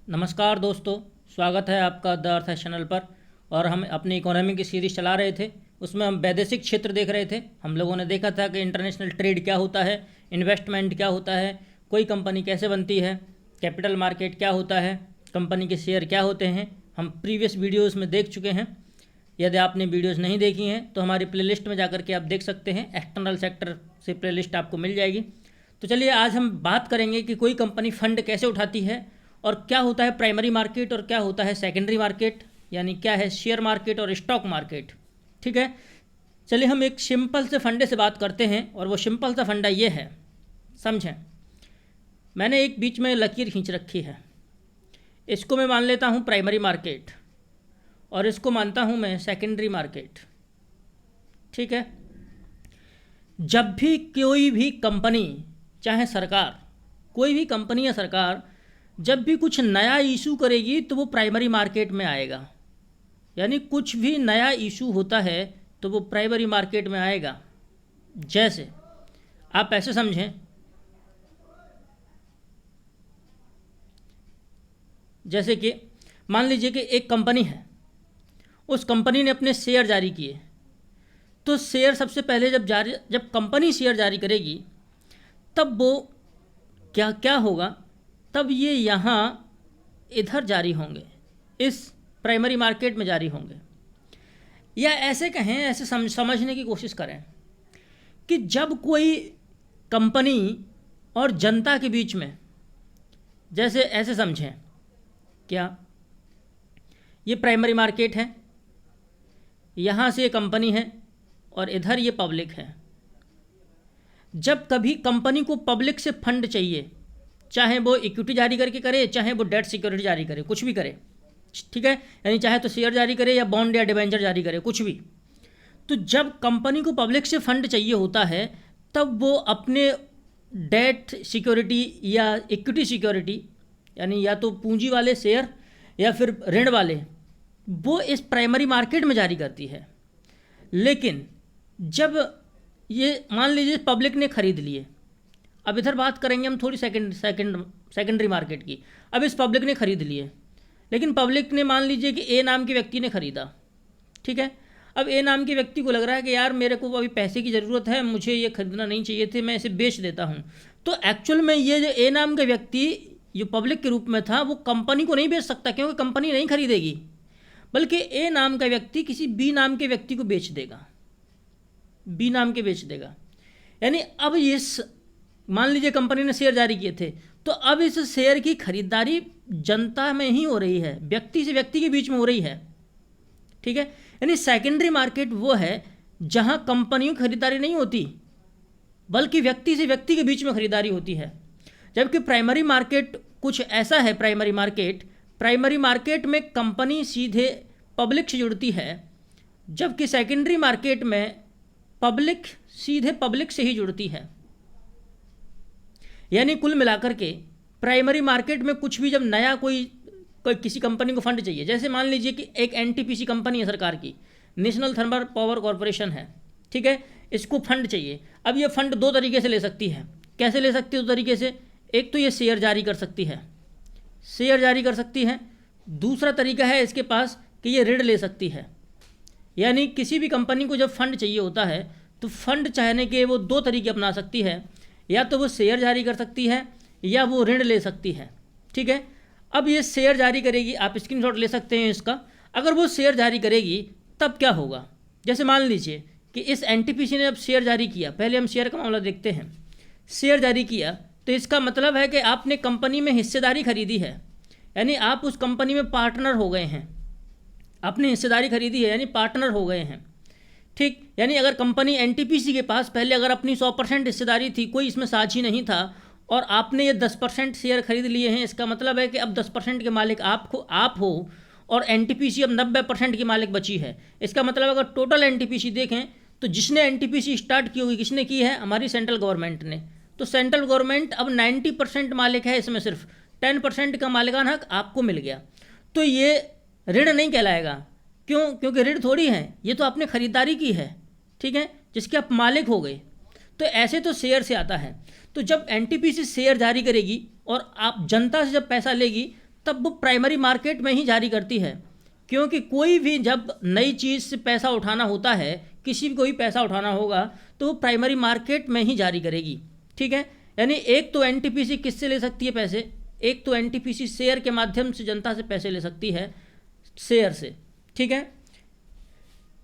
नमस्कार दोस्तों, स्वागत है आपका द अर्थ चैनल पर। और हम अपनी इकोनॉमी की सीरीज़ चला रहे थे, उसमें हम वैदेशिक क्षेत्र देख रहे थे। हम लोगों ने देखा था कि इंटरनेशनल ट्रेड क्या होता है, इन्वेस्टमेंट क्या होता है, कोई कंपनी कैसे बनती है, कैपिटल मार्केट क्या होता है, कंपनी के शेयर क्या होते हैं। हम प्रीवियस वीडियोज़ में देख चुके हैं। यदि आपने वीडियोज़ नहीं देखी हैं तो हमारी प्लेलिस्ट में जाकर के आप देख सकते हैं। एक्सटर्नल सेक्टर से प्लेलिस्ट आपको मिल जाएगी। तो चलिए आज हम बात करेंगे कि कोई कंपनी फंड कैसे उठाती है और क्या होता है प्राइमरी मार्केट और क्या होता है सेकेंडरी मार्केट, यानी क्या है शेयर मार्केट और स्टॉक मार्केट। ठीक है, चलिए हम एक सिंपल से फंडे से बात करते हैं और वो सिंपल सा फंडा ये है, समझें। मैंने एक बीच में लकीर खींच रखी है, इसको मैं मान लेता हूँ प्राइमरी मार्केट और इसको मानता हूँ मैं सेकेंडरी मार्केट। ठीक है, जब भी कोई भी कंपनी, चाहे सरकार, कोई भी कंपनी या सरकार जब भी कुछ नया इशू करेगी तो वो प्राइमरी मार्केट में आएगा। यानी कुछ भी नया इशू होता है तो वो प्राइमरी मार्केट में आएगा। जैसे आप ऐसे समझें, जैसे कि मान लीजिए कि एक कंपनी है, उस कंपनी ने अपने शेयर जारी किए। तो शेयर सबसे पहले जब कंपनी शेयर जारी करेगी तब वो क्या होगा, तब ये यहाँ इधर जारी होंगे, इस प्राइमरी मार्केट में जारी होंगे। या ऐसे कहें, ऐसे समझने की कोशिश करें कि जब कोई कंपनी और जनता के बीच में, जैसे ऐसे समझें, क्या ये प्राइमरी मार्केट है, यहाँ से ये कंपनी है और इधर ये पब्लिक है। जब कभी कंपनी को पब्लिक से फंड चाहिए, चाहे वो इक्विटी जारी करके करे, चाहे वो डेट सिक्योरिटी जारी करे, कुछ भी करे, ठीक है, यानी चाहे तो शेयर जारी करे या बॉन्ड या डिबेंचर जारी करे, कुछ भी। तो जब कंपनी को पब्लिक से फंड चाहिए होता है तब वो अपने डेट सिक्योरिटी या इक्विटी सिक्योरिटी, यानी या तो पूंजी वाले शेयर या फिर ऋण वाले, वो इस प्राइमरी मार्केट में जारी करती है। लेकिन जब ये मान लीजिए पब्लिक ने खरीद लिए, अब इधर बात करेंगे हम थोड़ी सेकेंडरी मार्केट की। अब इस पब्लिक ने खरीद लिए, लेकिन पब्लिक ने मान लीजिए कि ए नाम के व्यक्ति ने खरीदा। ठीक है, अब ए नाम के व्यक्ति को लग रहा है कि यार मेरे को अभी पैसे की ज़रूरत है, मुझे ये खरीदना नहीं चाहिए थे, मैं इसे बेच देता हूँ। तो एक्चुअल में ये जो ए नाम का व्यक्ति जो पब्लिक के रूप में था वो कंपनी को नहीं बेच सकता, क्योंकि कंपनी नहीं खरीदेगी, बल्कि ए नाम का व्यक्ति किसी बी नाम के व्यक्ति को बेच देगा, बी नाम के बेच देगा। यानी अब ये मान लीजिए कंपनी ने शेयर जारी किए थे, तो अब इस शेयर की खरीदारी जनता में ही हो रही है, व्यक्ति से व्यक्ति के बीच में हो रही है। ठीक है, यानी सेकेंडरी मार्केट वो है जहां कंपनियों की खरीदारी नहीं होती, बल्कि व्यक्ति से व्यक्ति के बीच में खरीदारी होती है। जबकि प्राइमरी मार्केट कुछ ऐसा है, प्राइमरी मार्केट में कंपनी सीधे पब्लिक से जुड़ती है, जबकि सेकेंडरी मार्केट में पब्लिक सीधे पब्लिक से ही जुड़ती है। यानी कुल मिलाकर के प्राइमरी मार्केट में कुछ भी जब नया कोई किसी कंपनी को फंड चाहिए, जैसे मान लीजिए कि एक एनटीपीसी कंपनी है सरकार की, नेशनल थर्मल पावर कॉरपोरेशन है, ठीक है, इसको फंड चाहिए। अब ये फंड दो तरीके से ले सकती है। कैसे ले सकती है? दो तरीके से। एक तो ये शेयर जारी कर सकती है, शेयर जारी कर सकती है। दूसरा तरीका है इसके पास कि ये ऋण ले सकती है। यानी किसी भी कंपनी को जब फंड चाहिए होता है तो फंड चाहने के वो दो तरीके अपना सकती है, या तो वो शेयर जारी कर सकती है या वो ऋण ले सकती है। ठीक है, अब ये शेयर जारी करेगी, आप स्क्रीनशॉट ले सकते हैं इसका। अगर वो शेयर जारी करेगी तब क्या होगा? जैसे मान लीजिए कि इस एनटीपीसी ने अब शेयर जारी किया, पहले हम शेयर का मामला देखते हैं। शेयर जारी किया तो इसका मतलब है कि आपने कंपनी में हिस्सेदारी खरीदी है, यानी आप उस कंपनी में पार्टनर हो गए हैं, आपने हिस्सेदारी खरीदी है यानी पार्टनर हो गए हैं। ठीक, यानी अगर कंपनी एनटीपीसी के पास पहले अगर अपनी 100% हिस्सेदारी थी, कोई इसमें साझी नहीं था, और आपने ये 10% शेयर खरीद लिए हैं, इसका मतलब है कि अब 10% के मालिक आप हो और एनटीपीसी अब 90% की मालिक बची है। इसका मतलब अगर टोटल एनटीपीसी देखें तो जिसने एनटीपीसी स्टार्ट की होगी, किसने की है? हमारी सेंट्रल गवर्नमेंट ने। तो सेंट्रल गवर्नमेंट अब 90% मालिक है, इसमें सिर्फ 10% का मालिकाना हक आपको मिल गया। तो ये ऋण नहीं कहलाएगा। क्यों? क्योंकि ऋण थोड़ी है, ये तो आपने खरीदारी की है, ठीक है, जिसके आप मालिक हो गए। तो ऐसे तो शेयर से आता है। तो जब एनटीपीसी शेयर जारी करेगी और आप जनता से जब पैसा लेगी तब वो प्राइमरी मार्केट में ही जारी करती है, क्योंकि कोई भी जब नई चीज़ से पैसा उठाना होता है, किसी को भी पैसा उठाना होगा तो वो प्राइमरी मार्केट में ही जारी करेगी। ठीक है, यानी एक तो एनटीपीसी किससे ले सकती है पैसे, एक तो एनटीपीसी शेयर के माध्यम से जनता से पैसे ले सकती है, शेयर से। ठीक है,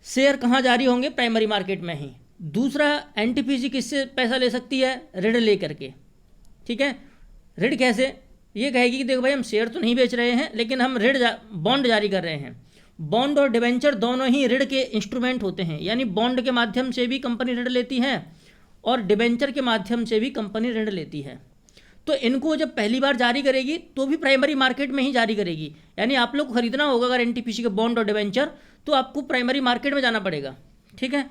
शेयर कहाँ जारी होंगे, प्राइमरी मार्केट में ही। दूसरा, एनटीपीसी किससे पैसा ले सकती है, ऋण ले करके। ठीक है, ऋण कैसे, ये कहेगी कि देखो भाई हम शेयर तो नहीं बेच रहे हैं, लेकिन हम ऋण बॉन्ड जारी कर रहे हैं। बॉन्ड और डिबेंचर दोनों ही ऋण के इंस्ट्रूमेंट होते हैं, यानी बॉन्ड के माध्यम से भी कंपनी ऋण लेती है और डिबेंचर के माध्यम से भी कंपनी ऋण लेती है। तो इनको जब पहली बार जारी करेगी तो भी प्राइमरी मार्केट में ही जारी करेगी, यानी आप लोग को खरीदना होगा अगर एनटीपीसी के बॉन्ड और डिबेंचर, तो आपको प्राइमरी मार्केट में जाना पड़ेगा। ठीक है,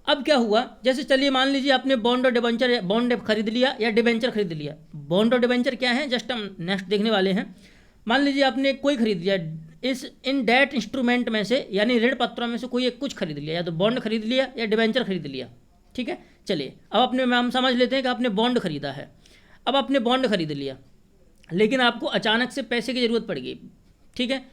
अब क्या हुआ, जैसे चलिए मान लीजिए आपने बॉन्ड और डिबेंचर, बॉन्ड खरीद लिया या डिबेंचर खरीद लिया। बॉन्ड और डिबेंचर क्या है, जस्ट हम नेक्स्ट देखने वाले हैं। मान लीजिए आपने कोई खरीद लिया, इन डेट इंस्ट्रूमेंट में से, यानी ऋण पत्रों में से कोई एक कुछ खरीद लिया, या तो बॉन्ड खरीद लिया या डिबेंचर खरीद लिया। ठीक है, चलिए अब अपने हम समझ लेते हैं कि आपने बॉन्ड खरीदा है। अब आपने बॉन्ड खरीद लिया, लेकिन आपको अचानक से पैसे की ज़रूरत पड़ गई। ठीक है,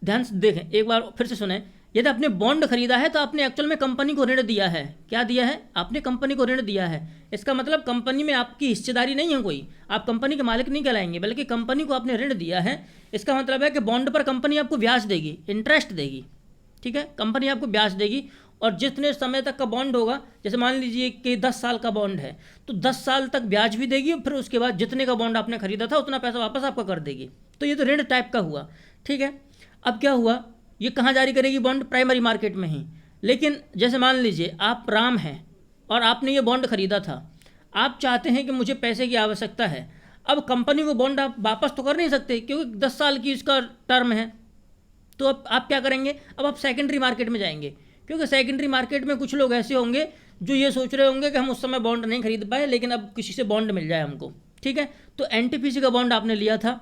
ध्यान से देखें, एक बार फिर से सुने। यदि आपने बॉन्ड खरीदा है तो आपने एक्चुअल में कंपनी को ऋण दिया है। क्या दिया है, आपने कंपनी को ऋण दिया है। इसका मतलब कंपनी में आपकी हिस्सेदारी नहीं है कोई, आप कंपनी के मालिक नहीं कहलाएंगे, बल्कि कंपनी को आपने ऋण दिया है। इसका मतलब है कि बॉन्ड पर कंपनी आपको ब्याज देगी, इंटरेस्ट देगी। ठीक है, कंपनी आपको ब्याज देगी, और जितने समय तक का बॉन्ड होगा, जैसे मान लीजिए कि 10 साल का बॉन्ड है, तो 10 साल तक ब्याज भी देगी, और फिर उसके बाद जितने का बॉन्ड आपने खरीदा था उतना पैसा वापस आपका कर देगी। तो ये तो ऋण टाइप का हुआ। ठीक है, अब क्या हुआ, ये कहाँ जारी करेगी बॉन्ड, प्राइमरी मार्केट में ही। लेकिन जैसे मान लीजिए आप राम हैं और आपने ये बॉन्ड खरीदा था, आप चाहते हैं कि मुझे पैसे की आवश्यकता है। अब कंपनी को बॉन्ड आप वापस तो कर नहीं सकते, क्योंकि 10 साल की इसका टर्म है। तो अब आप क्या करेंगे, अब आप सेकेंडरी मार्केट में जाएंगे, क्योंकि सेकेंडरी मार्केट में कुछ लोग ऐसे होंगे जो ये सोच रहे होंगे कि हम उस समय बॉन्ड नहीं खरीद पाए, लेकिन अब किसी से बॉन्ड मिल जाए हमको। ठीक है, तो एनटीपीसी का बॉन्ड आपने लिया था,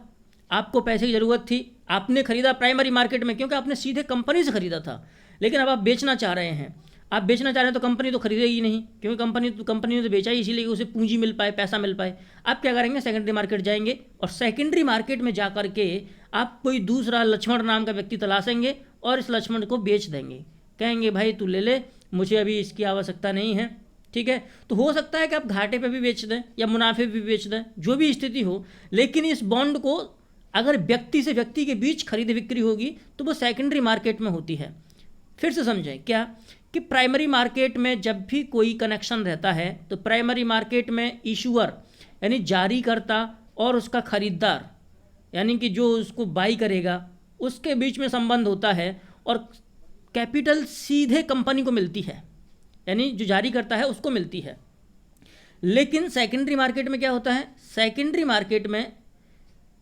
आपको पैसे की ज़रूरत थी, आपने खरीदा प्राइमरी मार्केट में, क्योंकि आपने सीधे कंपनी से खरीदा था। लेकिन अब आप बेचना चाह रहे हैं, आप बेचना चाह रहे हैं तो कंपनी तो खरीदेगी नहीं, क्योंकि कंपनी ने तो बेचा ही इसीलिए कि उसे पूंजी मिल पाए, पैसा मिल पाए। आप क्या करेंगे, सेकेंडरी मार्केट जाएंगे, और सेकेंडरी मार्केट में जा कर के आप कोई दूसरा लक्ष्मण नाम का व्यक्ति तलाशेंगे और इस लक्ष्मण को बेच देंगे। कहेंगे भाई तू ले ले, मुझे अभी इसकी आवश्यकता नहीं है। ठीक है, तो हो सकता है कि आप घाटे पे भी बेच दें या मुनाफे भी बेच दें, जो भी स्थिति हो, लेकिन इस बॉन्ड को अगर व्यक्ति से व्यक्ति के बीच खरीद बिक्री होगी तो वो सेकेंडरी मार्केट में होती है। फिर से समझें क्या, कि प्राइमरी मार्केट में जब भी कोई कनेक्शन रहता है तो प्राइमरी मार्केट में इशूअर यानी जारीकर्ता और उसका खरीदार, यानी कि जो उसको बाई करेगा, उसके बीच में संबंध होता है, और कैपिटल सीधे कंपनी को मिलती है, यानी जो जारी करता है उसको मिलती है। लेकिन सेकेंडरी मार्केट में क्या होता है, सेकेंडरी मार्केट में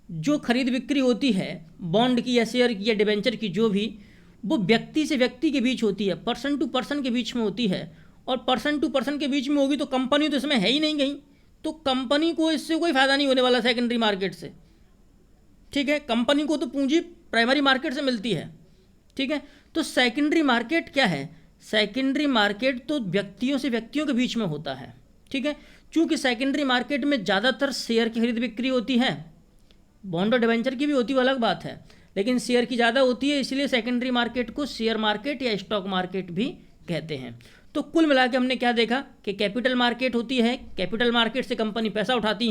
जो खरीद बिक्री होती है बॉन्ड की या शेयर की या डिबेंचर की, जो भी, वो व्यक्ति से व्यक्ति के बीच होती है, पर्सन टू पर्सन के बीच में होती है। और पर्सन टू पर्सन के बीच में होगी तो कंपनी तो इसमें है ही नहीं कहीं, तो कंपनी को इससे कोई फ़ायदा नहीं होने वाला सेकेंडरी मार्केट से। ठीक है, कंपनी को तो पूंजी प्राइमरी मार्केट से मिलती है। ठीक है, तो सेकेंडरी मार्केट क्या है, सेकेंडरी मार्केट तो व्यक्तियों से व्यक्तियों के बीच में होता है। ठीक है, चूँकि सेकेंडरी मार्केट में ज़्यादातर शेयर की खरीद बिक्री होती है, बॉन्ड और डिबेंचर की भी होती है अलग बात है, लेकिन शेयर की ज़्यादा होती है, इसलिए सेकेंडरी मार्केट को शेयर मार्केट या स्टॉक मार्केट भी कहते हैं। तो कुल मिला के हमने क्या देखा कि कैपिटल मार्केट होती है, कैपिटल मार्केट से कंपनी पैसा उठाती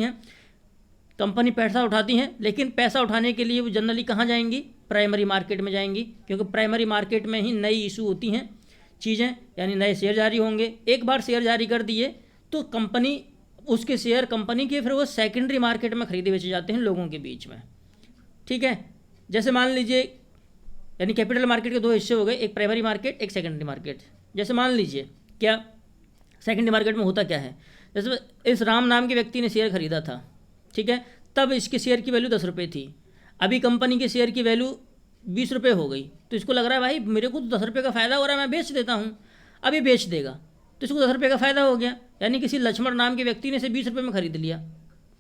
हैं, लेकिन पैसा उठाने के लिए वो जनरली कहाँ जाएंगी, प्राइमरी मार्केट में जाएंगी, क्योंकि प्राइमरी मार्केट में ही नई इशू होती हैं चीज़ें, यानी नए शेयर जारी होंगे। एक बार शेयर जारी कर दिए तो कंपनी, उसके शेयर कंपनी के, फिर वो सेकेंडरी मार्केट में खरीदे बेचे जाते हैं लोगों के बीच में। ठीक है, जैसे मान लीजिए, यानी कैपिटल मार्केट के दो हिस्से हो गए, एक प्राइमरी मार्केट, एक सेकेंडरी मार्केट। जैसे मान लीजिए क्या, सेकेंडरी मार्केट में होता क्या है, जैसे इस राम नाम के व्यक्ति ने शेयर खरीदा था, ठीक है, तब इसके शेयर की वैल्यू 10 रुपये थी। अभी कंपनी के शेयर की वैल्यू 20 रुपये हो गई, तो इसको लग रहा है भाई मेरे को तो 10 रुपये का फ़ायदा हो रहा है, मैं बेच देता हूँ। अभी बेच देगा तो इसको 10 रुपये का फ़ायदा हो गया, यानी किसी लक्ष्मण नाम के व्यक्ति ने इसे 20 रुपये में खरीद लिया।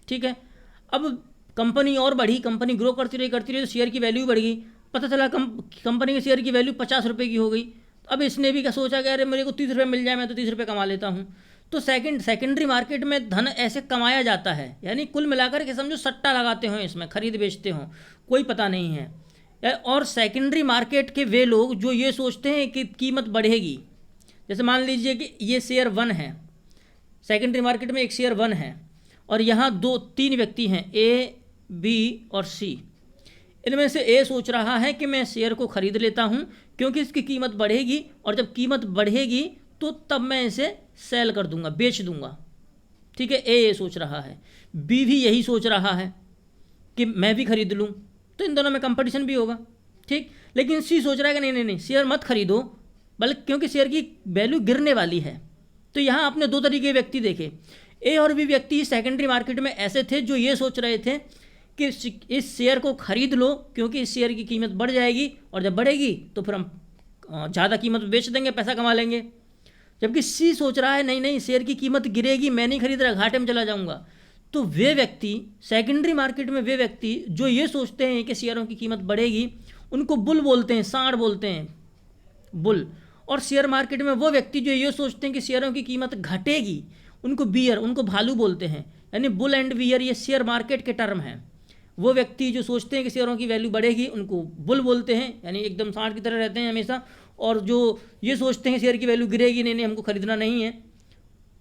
ठीक है, अब कंपनी और बढ़ी, कंपनी ग्रो करती रही तो शेयर की वैल्यू बढ़ गई, पता चला कंपनी के शेयर की वैल्यू 50 रुपये की हो गई। अब इसने भी क्या सोचा कि अरे मेरे को 30 रुपये मिल जाए, मैं तो 30 रुपये कमा लेता हूँ। तो सेकेंडरी मार्केट में धन ऐसे कमाया जाता है, यानी कुल मिलाकर के समझो सट्टा लगाते हो इसमें, खरीद बेचते हो, कोई पता नहीं है। और सेकेंडरी मार्केट के वे लोग जो ये सोचते हैं कि कीमत बढ़ेगी, जैसे मान लीजिए कि ये शेयर 1 है, सेकेंडरी मार्केट में एक शेयर 1 है और यहाँ 2-3 व्यक्ति हैं, ए, बी और सी। इनमें से ए सोच रहा है कि मैं शेयर को खरीद लेता हूँ क्योंकि इसकी कीमत बढ़ेगी, और जब कीमत बढ़ेगी तो तब मैं इसे सेल कर दूंगा, बेच दूंगा। ठीक है, ए ये सोच रहा है। बी भी यही सोच रहा है कि मैं भी खरीद लूँ, तो इन दोनों में कंपटीशन भी होगा। ठीक, लेकिन सी सोच रहा है कि नहीं नहीं नहीं, शेयर मत खरीदो, बल्कि क्योंकि शेयर की वैल्यू गिरने वाली है। तो यहाँ आपने 2 तरीके के व्यक्ति देखे। ए और बी व्यक्ति सेकेंडरी मार्केट में ऐसे थे जो ये सोच रहे थे कि इस शेयर को खरीद लो क्योंकि इस शेयर की कीमत बढ़ जाएगी, और जब बढ़ेगी तो फिर हम ज़्यादा कीमत बेच देंगे, पैसा कमा लेंगे। जबकि सी सोच रहा है नहीं नहीं, शेयर की कीमत गिरेगी, मैं नहीं खरीद रहा, घाटे में चला जाऊंगा। तो वे व्यक्ति सेकेंडरी मार्केट में, वे व्यक्ति जो ये सोचते हैं कि शेयरों की कीमत बढ़ेगी, उनको बुल बोलते हैं, सांड बोलते हैं, बुल। और शेयर मार्केट में वो व्यक्ति जो ये सोचते हैं कि शेयरों की कीमत घटेगी, उनको बियर, उनको भालू बोलते हैं। यानी बुल एंड बियर ये शेयर मार्केट के टर्म हैं। वो व्यक्ति जो सोचते हैं कि शेयरों की वैल्यू बढ़ेगी, उनको बुल बोलते हैं, यानी एकदम सांड की तरह रहते हैं हमेशा। और जो ये सोचते हैं शेयर की वैल्यू गिरेगी, नहीं नहीं हमको खरीदना नहीं है,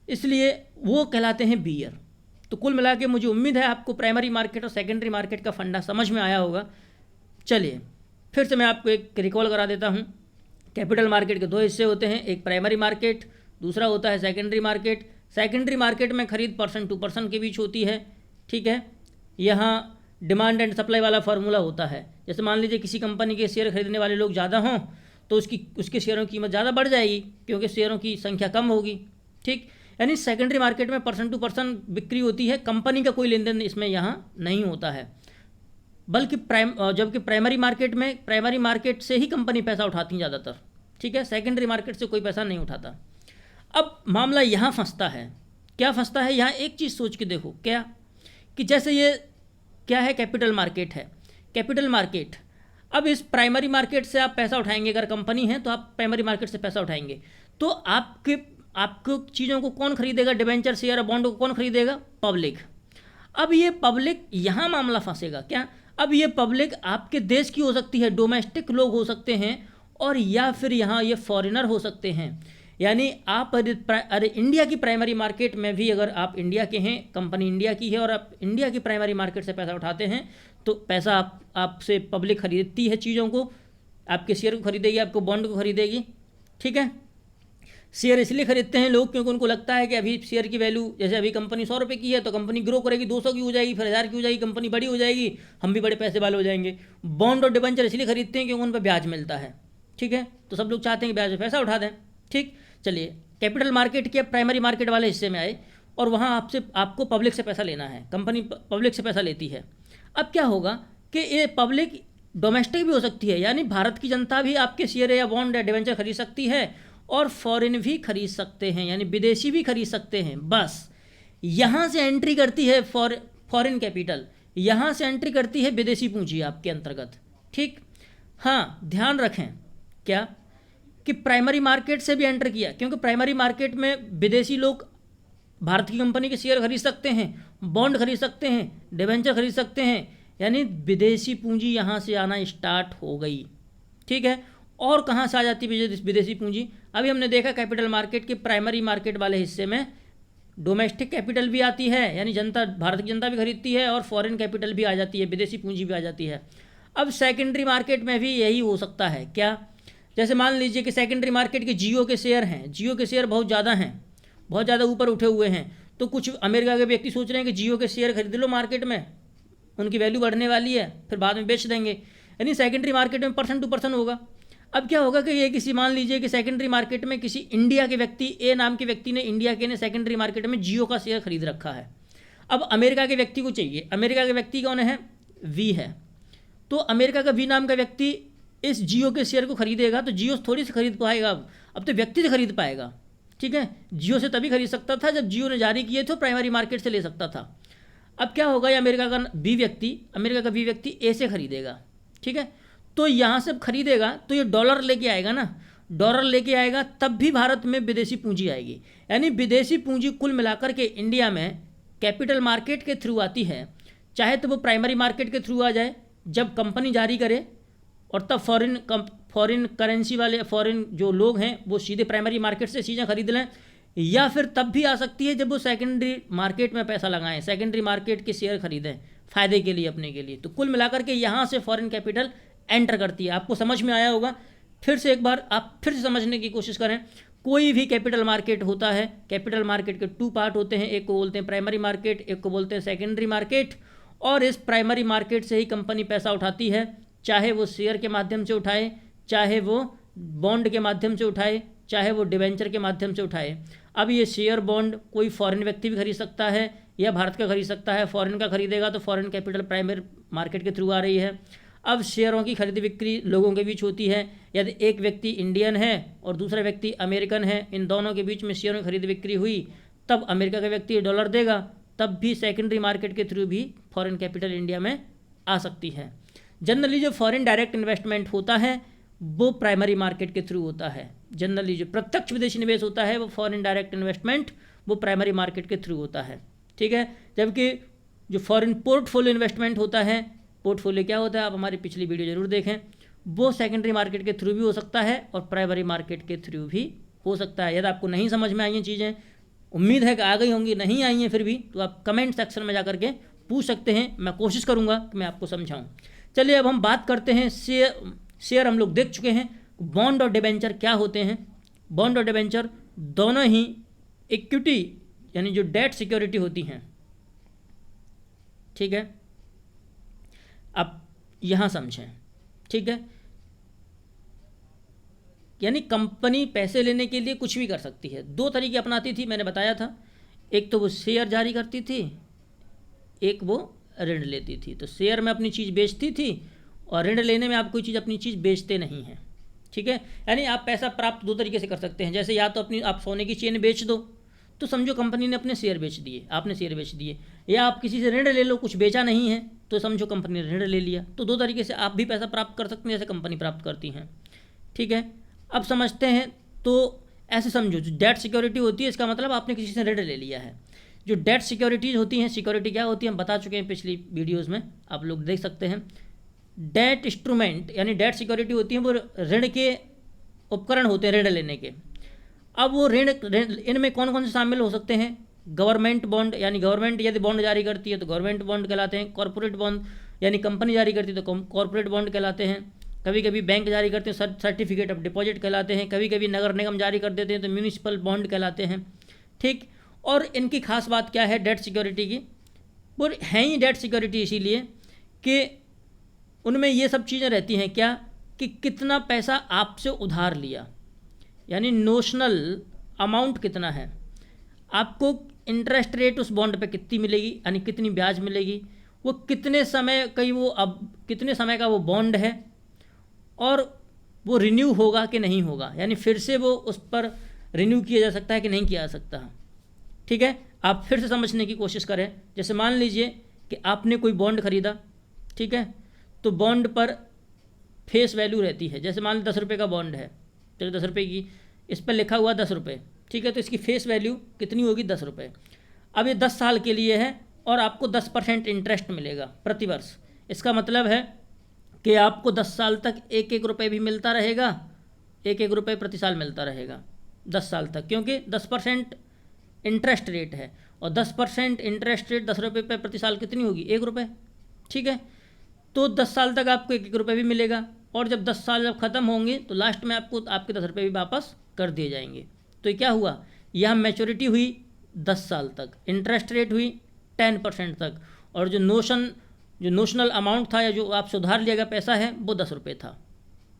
इसलिए वो कहलाते हैं बियर। तो कुल मिला के मुझे उम्मीद है आपको प्राइमरी मार्केट और सेकेंडरी मार्केट का फंडा समझ में आया होगा। चलिए फिर से मैं आपको एक रिकॉल करा देता हूँ। कैपिटल मार्केट के 2 हिस्से होते हैं, एक प्राइमरी मार्केट, दूसरा होता है सेकेंडरी मार्केट। सेकेंडरी मार्केट में खरीद पर्सन टू पर्सन के बीच होती है। ठीक है, यहाँ डिमांड एंड सप्लाई वाला फार्मूला होता है। जैसे मान लीजिए किसी कंपनी के शेयर खरीदने वाले लोग ज़्यादा हों तो उसके शेयरों की कीमत ज़्यादा बढ़ जाएगी क्योंकि शेयरों की संख्या कम होगी। ठीक, यानी सेकेंडरी मार्केट में पर्सन टू पर्सन बिक्री होती है, कंपनी का कोई लेन देन इसमें यहाँ नहीं होता है। बल्कि जबकि प्राइमरी मार्केट से ही कंपनी पैसा उठाती है ज़्यादातर। ठीक है, सेकेंडरी मार्केट से कोई पैसा नहीं उठाता। अब मामला यहाँ फंसता है, क्या फंसता है, यहाँ एक चीज़ सोच के देखो, क्या कि जैसे ये क्या है, कैपिटल मार्केट है। कैपिटल मार्केट, अब इस प्राइमरी मार्केट से आप पैसा उठाएंगे, अगर कंपनी है तो आप प्राइमरी मार्केट से पैसा उठाएंगे, तो आपको चीज़ों को कौन खरीदेगा, डिबेंचर, शेयर, बॉन्ड को कौन खरीदेगा, पब्लिक। अब ये पब्लिक, यहाँ मामला फंसेगा क्या, अब ये पब्लिक आपके देश की हो सकती है, डोमेस्टिक लोग हो सकते हैं, और या फिर यहाँ ये फॉरेनर हो सकते हैं। यानी आप अरे इंडिया की प्राइमरी मार्केट में भी अगर आप इंडिया के हैं, कंपनी इंडिया की है और आप इंडिया की प्राइमरी मार्केट से पैसा उठाते हैं, तो पैसा आपसे पब्लिक खरीदती है चीज़ों को, आपके शेयर को खरीदेगी, आपको बॉन्ड को खरीदेगी। ठीक है, शेयर इसलिए खरीदते हैं लोग क्योंकि उनको लगता है कि अभी शेयर की वैल्यू, जैसे अभी कंपनी 100 रुपये की है तो कंपनी ग्रो करेगी, 200 की हो जाएगी, फिर 1000 की हो जाएगी, कंपनी बड़ी हो जाएगी, हम भी बड़े पैसे वाले हो जाएंगे। बॉन्ड और डिबेंचर इसलिए खरीदते हैं क्योंकि उन पर ब्याज मिलता है। ठीक है, तो सब लोग चाहते हैं कि ब्याज में पैसा उठा दें। ठीक, चलिए कैपिटल मार्केट के प्राइमरी मार्केट वाले हिस्से में आए और वहाँ आपको पब्लिक से पैसा लेना है, कंपनी पब्लिक से पैसा लेती है। अब क्या होगा कि ये पब्लिक डोमेस्टिक भी हो सकती है, यानी भारत की जनता भी आपके शेयर या बॉन्ड या डिबेंचर खरीद सकती है, और फॉरेन भी खरीद सकते हैं, यानी विदेशी भी खरीद सकते हैं। बस यहाँ से एंट्री करती है फॉरेन कैपिटल, यहाँ से एंट्री करती है विदेशी पूंजी आपके अंतर्गत। ठीक, हाँ ध्यान रखें क्या कि प्राइमरी मार्केट से भी एंटर किया, क्योंकि प्राइमरी मार्केट में विदेशी लोग भारत की कंपनी के शेयर खरीद सकते हैं, बॉन्ड खरीद सकते हैं, डिबेंचर खरीद सकते हैं, यानी विदेशी पूंजी यहाँ से आना स्टार्ट हो गई। ठीक है, और कहाँ से आ जाती है विदेशी पूंजी, अभी हमने देखा कैपिटल मार्केट के प्राइमरी मार्केट वाले हिस्से में डोमेस्टिक कैपिटल भी आती है, यानी जनता, भारत की जनता भी खरीदती है, और फॉरेन कैपिटल भी आ जाती है, विदेशी पूंजी भी आ जाती है। अब सेकेंडरी मार्केट में भी यही हो सकता है क्या, जैसे मान लीजिए कि सेकेंडरी मार्केट के जियो के शेयर हैं, जियो के शेयर बहुत ज़्यादा हैं, बहुत ज़्यादा ऊपर उठे हुए हैं, तो कुछ अमेरिका के व्यक्ति सोच रहे हैं कि जियो के शेयर खरीद लो मार्केट में, उनकी वैल्यू बढ़ने वाली है, फिर बाद में बेच देंगे। यानी सेकेंडरी मार्केट में पर्सन टू पर्सन होगा। अब क्या होगा कि ये किसी, मान लीजिए कि सेकेंडरी मार्केट में किसी इंडिया के व्यक्ति, ए नाम के व्यक्ति ने, इंडिया के ने सेकेंडरी मार्केट में जियो का शेयर खरीद रखा है। अब अमेरिका के व्यक्ति को चाहिए, अमेरिका के व्यक्ति कौन है, वी है, तो अमेरिका का वी नाम का व्यक्ति इस जियो के शेयर को खरीदेगा, तो जियो थोड़ी से खरीद पाएगा, अब तो व्यक्ति से खरीद पाएगा। ठीक है, जियो से तभी खरीद सकता था जब जियो ने जारी किए थे, प्राइमरी मार्केट से ले सकता था। अब क्या होगा, ये अमेरिका का बी व्यक्ति ए से खरीदेगा। ठीक है, तो यहाँ से खरीदेगा तो ये डॉलर लेके आएगा ना, डॉलर लेके आएगा तब भी भारत में विदेशी पूंजी आएगी। यानी विदेशी पूंजी कुल मिलाकर के इंडिया में कैपिटल मार्केट के थ्रू आती है, चाहे तो वो प्राइमरी मार्केट के थ्रू आ जाए जब कंपनी जारी करे, और तब फॉरेन करेंसी वाले फॉरेन जो लोग हैं वो सीधे प्राइमरी मार्केट से चीज़ें खरीद लें, या फिर तब भी आ सकती है जब वो सेकेंडरी मार्केट में पैसा लगाएं, सेकेंडरी मार्केट के शेयर खरीदें फ़ायदे के लिए, अपने के लिए। तो कुल मिलाकर के यहाँ से फॉरेन कैपिटल एंटर करती है। आपको समझ में आया होगा। फिर से एक बार आप फिर से समझने की कोशिश करें। कोई भी कैपिटल मार्केट होता है, कैपिटल मार्केट के 2 पार्ट होते हैं, एक को बोलते हैं प्राइमरी मार्केट, एक को बोलते हैं सेकेंडरी मार्केट। और इस प्राइमरी मार्केट से ही कंपनी पैसा उठाती है, चाहे वो शेयर के माध्यम से उठाए, चाहे वो बॉन्ड के माध्यम से उठाए, चाहे वो डिवेंचर के माध्यम से उठाए। अब ये शेयर बॉन्ड कोई फॉरेन व्यक्ति भी खरीद सकता है या भारत का खरीद सकता है। फॉरेन का खरीदेगा तो फॉरेन कैपिटल प्राइमरी मार्केट के थ्रू आ रही है। अब शेयरों की खरीद बिक्री लोगों के बीच होती है। यदि एक व्यक्ति इंडियन है और दूसरा व्यक्ति अमेरिकन है, इन दोनों के बीच में शेयरों की खरीद बिक्री हुई, तब अमेरिका का व्यक्ति डॉलर देगा, तब भी सेकेंडरी मार्केट के थ्रू भी फॉरेन कैपिटल इंडिया में आ सकती है। जनरली जो फॉरेन डायरेक्ट इन्वेस्टमेंट होता है वो प्राइमरी मार्केट के थ्रू होता है। जनरली जो प्रत्यक्ष विदेशी निवेश होता है वो फॉरेन डायरेक्ट इन्वेस्टमेंट वो प्राइमरी मार्केट के थ्रू होता है, ठीक है। जबकि जो फॉरेन पोर्टफोलियो इन्वेस्टमेंट होता है, पोर्टफोलियो क्या होता है आप हमारी पिछली वीडियो जरूर देखें, वो सेकेंडरी मार्केट के थ्रू भी हो सकता है और प्राइमरी मार्केट के थ्रू भी हो सकता है। यदि आपको नहीं समझ में आई हैं चीज़ें, उम्मीद है कि आ गई होंगी, नहीं आई हैं फिर भी, तो आप कमेंट सेक्शन में जा करके पूछ सकते हैं। मैं कोशिश करूँगा कि मैं आपको समझाऊँ। चलिए अब हम बात करते हैं शेयर हम लोग देख चुके हैं। बॉन्ड और डिबेंचर क्या होते हैं। बॉन्ड और डिबेंचर दोनों ही इक्विटी यानी जो डेट सिक्योरिटी होती हैं, ठीक है। अब यहाँ समझें, ठीक है। यानी कंपनी पैसे लेने के लिए कुछ भी कर सकती है। 2 तरीके अपनाती थी, मैंने बताया था। एक तो वो शेयर जारी करती थी, एक वो ऋण लेती थी। तो शेयर में अपनी चीज़ बेचती थी और ऋण लेने में आप कोई चीज़ अपनी चीज़ बेचते नहीं हैं, ठीक है। यानी आप पैसा प्राप्त 2 तरीके से कर सकते हैं। जैसे या तो अपनी आप सोने की चेन बेच दो, तो समझो कंपनी ने अपने शेयर बेच दिए, आपने शेयर बेच दिए। या आप किसी से ऋण ले लो, कुछ बेचा नहीं है तो समझो कंपनी ने ऋण ले लिया। तो 2 तरीके से आप भी पैसा प्राप्त कर सकते हैं जैसे कंपनी प्राप्त करती हैं, ठीक है। अब समझते हैं। तो ऐसे समझो जो डेट सिक्योरिटी होती है, इसका मतलब आपने किसी से ऋण ले लिया है। जो डेट सिक्योरिटीज़ होती हैं, सिक्योरिटी क्या होती है हम बता चुके हैं पिछली वीडियोज़ में, आप लोग देख सकते हैं। डेट इंस्ट्रूमेंट यानी डेट सिक्योरिटी होती है वो ऋण के उपकरण होते हैं ऋण लेने के। अब वो ऋण इनमें कौन कौन से शामिल हो सकते हैं। गवर्नमेंट बॉन्ड यानी गवर्नमेंट यदि बॉन्ड जारी करती है तो गवर्नमेंट बॉन्ड कहलाते हैं। कॉर्पोरेट बॉन्ड यानी कंपनी जारी करती है तो कॉर्पोरेट बॉन्ड कहलाते हैं। कभी कभी बैंक जारी करते हैं, सर्टिफिकेट ऑफ डिपॉजिट कहलाते हैं। कभी कभी नगर निगम जारी कर देते हैं तो म्यूनिसिपल बॉन्ड कहलाते हैं, ठीक। और इनकी खास बात क्या है डेट सिक्योरिटी की, वो हैं ही डेट सिक्योरिटी इसीलिए कि उनमें ये सब चीज़ें रहती हैं क्या कि कितना पैसा आपसे उधार लिया, यानी नोशनल अमाउंट कितना है, आपको इंटरेस्ट रेट उस बॉन्ड पे कितनी मिलेगी यानी कितनी ब्याज मिलेगी, वो कितने समय कहीं वो अब कितने समय का वो बॉन्ड है, और वो रिन्यू होगा कि नहीं होगा, यानी फिर से वो उस पर रिन्यू किया जा सकता है कि नहीं किया जा सकता, ठीक है। आप फिर से समझने की कोशिश करें। जैसे मान लीजिए कि आपने कोई बॉन्ड खरीदा, ठीक है, तो बॉन्ड पर फेस वैल्यू रहती है। जैसे मान लो 10 रुपये का बॉन्ड है, चलो 10 रुपये की, इस पर लिखा हुआ 10 रुपये, ठीक है, तो इसकी फेस वैल्यू कितनी होगी 10 रुपये। अब ये 10 साल के लिए है और आपको 10% इंटरेस्ट मिलेगा प्रति वर्ष। इसका मतलब है कि आपको 10 साल तक 1-1 रुपये भी मिलता रहेगा, 1-1 रुपये प्रति साल मिलता रहेगा 10 साल तक, क्योंकि 10% इंटरेस्ट रेट है। और 10% इंटरेस्ट रेट 10 रुपये पे प्रति साल कितनी होगी 1 रुपये, ठीक है। तो 10 साल तक आपको 1-1 रुपये भी मिलेगा, और जब 10 साल जब ख़त्म होंगे तो लास्ट में आपको आपके 10 रुपये भी वापस कर दिए जाएंगे। तो ये क्या हुआ, यह मैच्योरिटी हुई 10 साल तक, इंटरेस्ट रेट हुई 10% तक, और जो नोशनल अमाउंट था या जो आपसे उधार लिया गया पैसा है वो 10 रुपये था,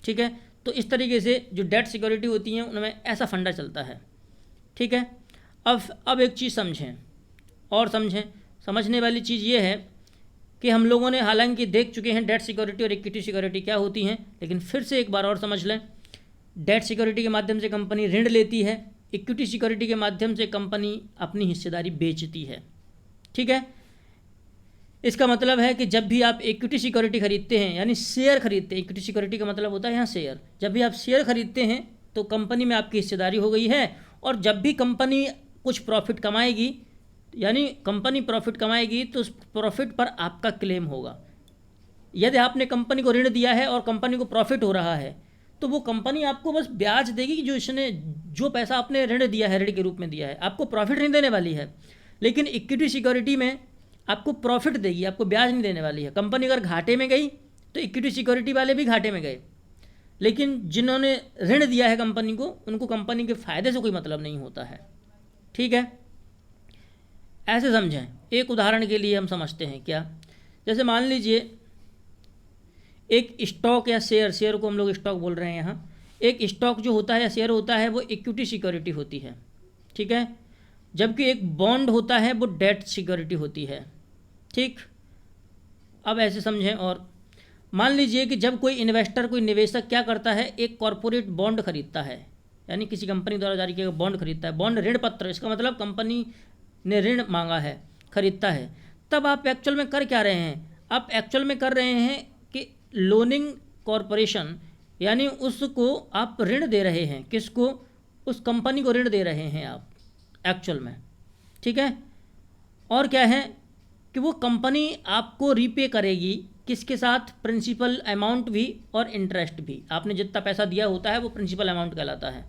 ठीक है। तो इस तरीके से जो डेट सिक्योरिटी होती हैं उनमें ऐसा फंडा चलता है, ठीक है। अब एक चीज़ समझें और समझने वाली चीज़ ये है कि हम लोगों ने हालांकि देख चुके हैं डेट सिक्योरिटी और इक्विटी सिक्योरिटी क्या होती हैं, लेकिन फिर से एक बार और समझ लें। डेट सिक्योरिटी के माध्यम से कंपनी ऋण लेती है, इक्विटी सिक्योरिटी के माध्यम से कंपनी अपनी हिस्सेदारी बेचती है, ठीक है। इसका मतलब है कि जब भी आप इक्विटी सिक्योरिटी खरीदते हैं यानी शेयर खरीदते हैं, इक्विटी सिक्योरिटी का मतलब होता है यहाँ शेयर, जब भी आप शेयर खरीदते हैं तो कंपनी में आपकी हिस्सेदारी हो गई है, और जब भी कंपनी कुछ प्रॉफिट कमाएगी, यानी कंपनी प्रॉफिट कमाएगी, तो उस प्रॉफिट पर आपका क्लेम होगा। यदि आपने कंपनी को ऋण दिया है और कंपनी को प्रॉफिट हो रहा है, तो वो कंपनी आपको बस ब्याज देगी कि जो पैसा आपने ऋण दिया है, ऋण के रूप में दिया है, आपको प्रॉफिट नहीं देने वाली है। लेकिन इक्विटी सिक्योरिटी में आपको प्रॉफिट देगी, आपको ब्याज नहीं देने वाली है। कंपनी अगर घाटे में गई तो इक्विटी सिक्योरिटी वाले भी घाटे में गए, लेकिन जिन्होंने ऋण दिया है कंपनी को, उनको कंपनी के फ़ायदे से कोई मतलब नहीं होता है। ठीक है, ऐसे समझें। एक उदाहरण के लिए हम समझते हैं क्या, जैसे मान लीजिए एक स्टॉक या शेयर को हम लोग स्टॉक बोल रहे हैं यहाँ। एक स्टॉक जो होता है या शेयर होता है वो इक्विटी सिक्योरिटी होती है, ठीक है, जबकि एक बॉन्ड होता है वो डेट सिक्योरिटी होती है। ठीक, अब ऐसे समझें। और मान लीजिए कि जब कोई इन्वेस्टर, कोई निवेशक क्या करता है, एक कॉरपोरेट बॉन्ड खरीदता है, यानी किसी कंपनी द्वारा जारी किया गया बॉन्ड खरीदता है। बॉन्ड ऋण पत्र, इसका मतलब कंपनी ने ऋण मांगा है, खरीदता है। तब आप एक्चुअल में कर क्या रहे हैं? आप एक्चुअल में कर रहे हैं कि लोनिंग कॉरपोरेशन, यानी उसको आप ऋण दे रहे हैं। किसको? उस कंपनी को ऋण दे रहे हैं आप एक्चुअल में। ठीक है, और क्या है कि वो कंपनी आपको रीपे करेगी, किसके साथ? प्रिंसिपल अमाउंट भी और इंटरेस्ट भी। आपने जितना पैसा दिया होता है वो प्रिंसिपल अमाउंट कहलाता है।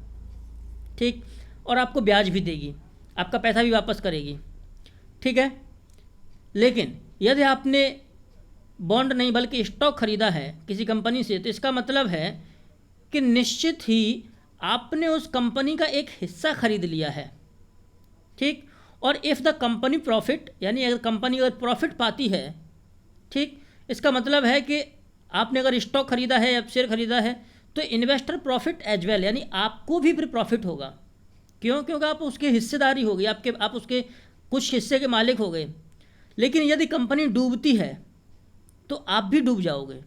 ठीक, और आपको ब्याज भी देगी, आपका पैसा भी वापस करेगी। ठीक है, लेकिन यदि आपने बॉन्ड नहीं बल्कि स्टॉक खरीदा है किसी कंपनी से, तो इसका मतलब है कि निश्चित ही आपने उस कंपनी का एक हिस्सा खरीद लिया है। ठीक, और इफ़ द कंपनी प्रॉफिट, यानी अगर कंपनी अगर प्रॉफिट पाती है, ठीक, इसका मतलब है कि आपने अगर स्टॉक खरीदा है या शेयर खरीदा है तो इन्वेस्टर प्रॉफिट एज वेल, यानी आपको भी फिर प्रॉफिट होगा। क्यों? क्योंकि आप उसके हिस्सेदारी हो गई, आप उसके कुछ हिस्से के मालिक हो गए। लेकिन यदि कंपनी डूबती है तो आप भी डूब जाओगे।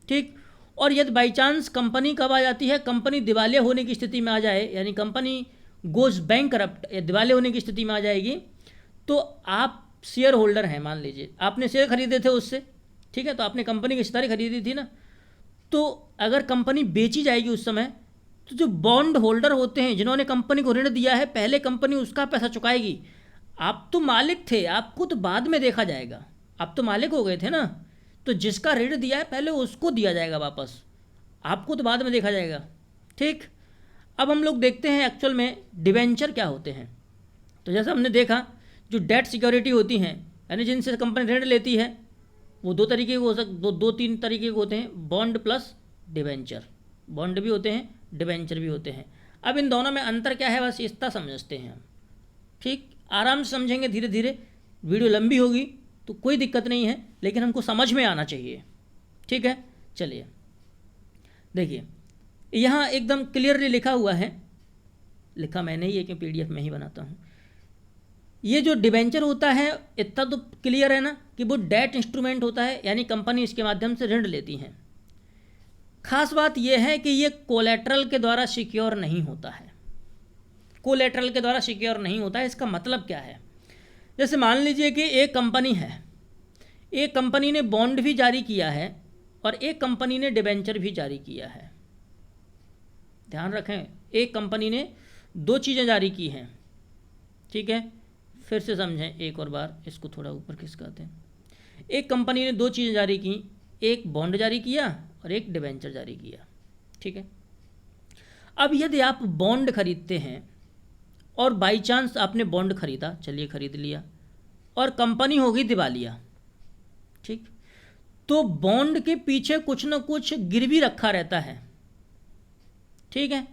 ठीक, और यदि बाई चांस कंपनी कब आ जाती है, कंपनी दिवालिया होने की स्थिति में आ जाए, यानी कंपनी गोज बैंकरप्ट, दिवालिया होने की स्थिति में आ जाएगी, तो आप शेयर होल्डर हैं। मान लीजिए आपने शेयर खरीदे थे उससे, ठीक है, तो आपने कंपनी की हिस्सेदारी खरीदी थी ना, तो अगर कंपनी बेची जाएगी उस समय, तो जो बॉन्ड होल्डर होते हैं जिन्होंने कंपनी को ऋण दिया है, पहले कंपनी उसका पैसा चुकाएगी। आप तो मालिक थे, आपको तो बाद में देखा जाएगा, आप तो मालिक हो गए थे ना, तो जिसका ऋण दिया है पहले उसको दिया जाएगा वापस, आपको तो बाद में देखा जाएगा। ठीक, अब हम लोग देखते हैं एक्चुअल में डिवेंचर क्या होते हैं। तो जैसा हमने देखा, जो डेट सिक्योरिटी होती हैं, यानी जिनसे कंपनी ऋण लेती है, वो दो तरीके के हो सकते, दो तीन तरीके के होते हैं, बॉन्ड प्लस डिवेंचर। बॉन्ड भी होते हैं, डिवेंचर भी होते हैं। अब इन दोनों में अंतर क्या है, बस इतना समझते हैं हम। ठीक, आराम से समझेंगे, धीरे धीरे। वीडियो लंबी होगी तो कोई दिक्कत नहीं है, लेकिन हमको समझ में आना चाहिए। ठीक है, चलिए देखिए, यहाँ एकदम क्लियरली लिखा हुआ है, लिखा मैंने ही है कि PDF में ही बनाता हूँ। ये जो डिवेंचर होता है, इतना तो क्लियर है ना कि वो डेट इंस्ट्रूमेंट होता है, यानी कंपनी इसके माध्यम से ऋण लेती हैं। खास बात यह है कि ये कोलेटरल के द्वारा सिक्योर नहीं होता है। कोलेटरल के द्वारा सिक्योर नहीं होता है, इसका मतलब क्या है? जैसे मान लीजिए कि एक कंपनी है, एक कंपनी ने बॉन्ड भी जारी किया है और एक कंपनी ने डिवेंचर भी जारी किया है। ध्यान रखें, एक कंपनी ने दो चीज़ें जारी की हैं। ठीक है, फिर से समझें एक और बार, इसको थोड़ा ऊपर खिसकाते हैं। एक कंपनी ने दो चीज़ें जारी की, एक बॉन्ड जारी किया और एक डिवेंचर जारी किया। ठीक है, अब यदि आप बॉन्ड खरीदते हैं और बाई चांस आपने बॉन्ड खरीदा, चलिए खरीद लिया, और कंपनी हो गई दिवालिया, ठीक, तो बॉन्ड के पीछे कुछ ना कुछ गिरवी रखा रहता है। ठीक है,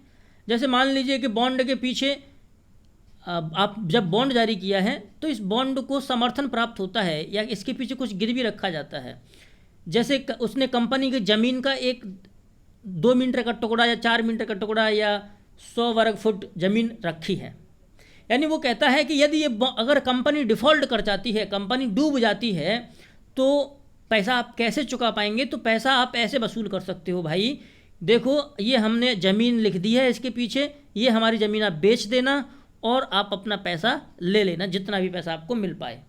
जैसे मान लीजिए कि बॉन्ड के पीछे आप जब बॉन्ड जारी किया है तो इस बॉन्ड को समर्थन प्राप्त होता है या इसके पीछे कुछ गिरवी रखा जाता है। जैसे उसने कंपनी की ज़मीन का एक 2 मीटर का टुकड़ा या 4 मीटर का टुकड़ा या 100 वर्ग फुट ज़मीन रखी है, यानी वो कहता है कि यदि ये अगर कंपनी डिफ़ॉल्ट कर जाती है, कंपनी डूब जाती है, तो पैसा आप कैसे चुका पाएंगे? तो पैसा आप ऐसे वसूल कर सकते हो, भाई देखो ये हमने ज़मीन लिख दी है, इसके पीछे ये हमारी ज़मीन आप बेच देना और आप अपना पैसा ले लेना, जितना भी पैसा आपको मिल पाए।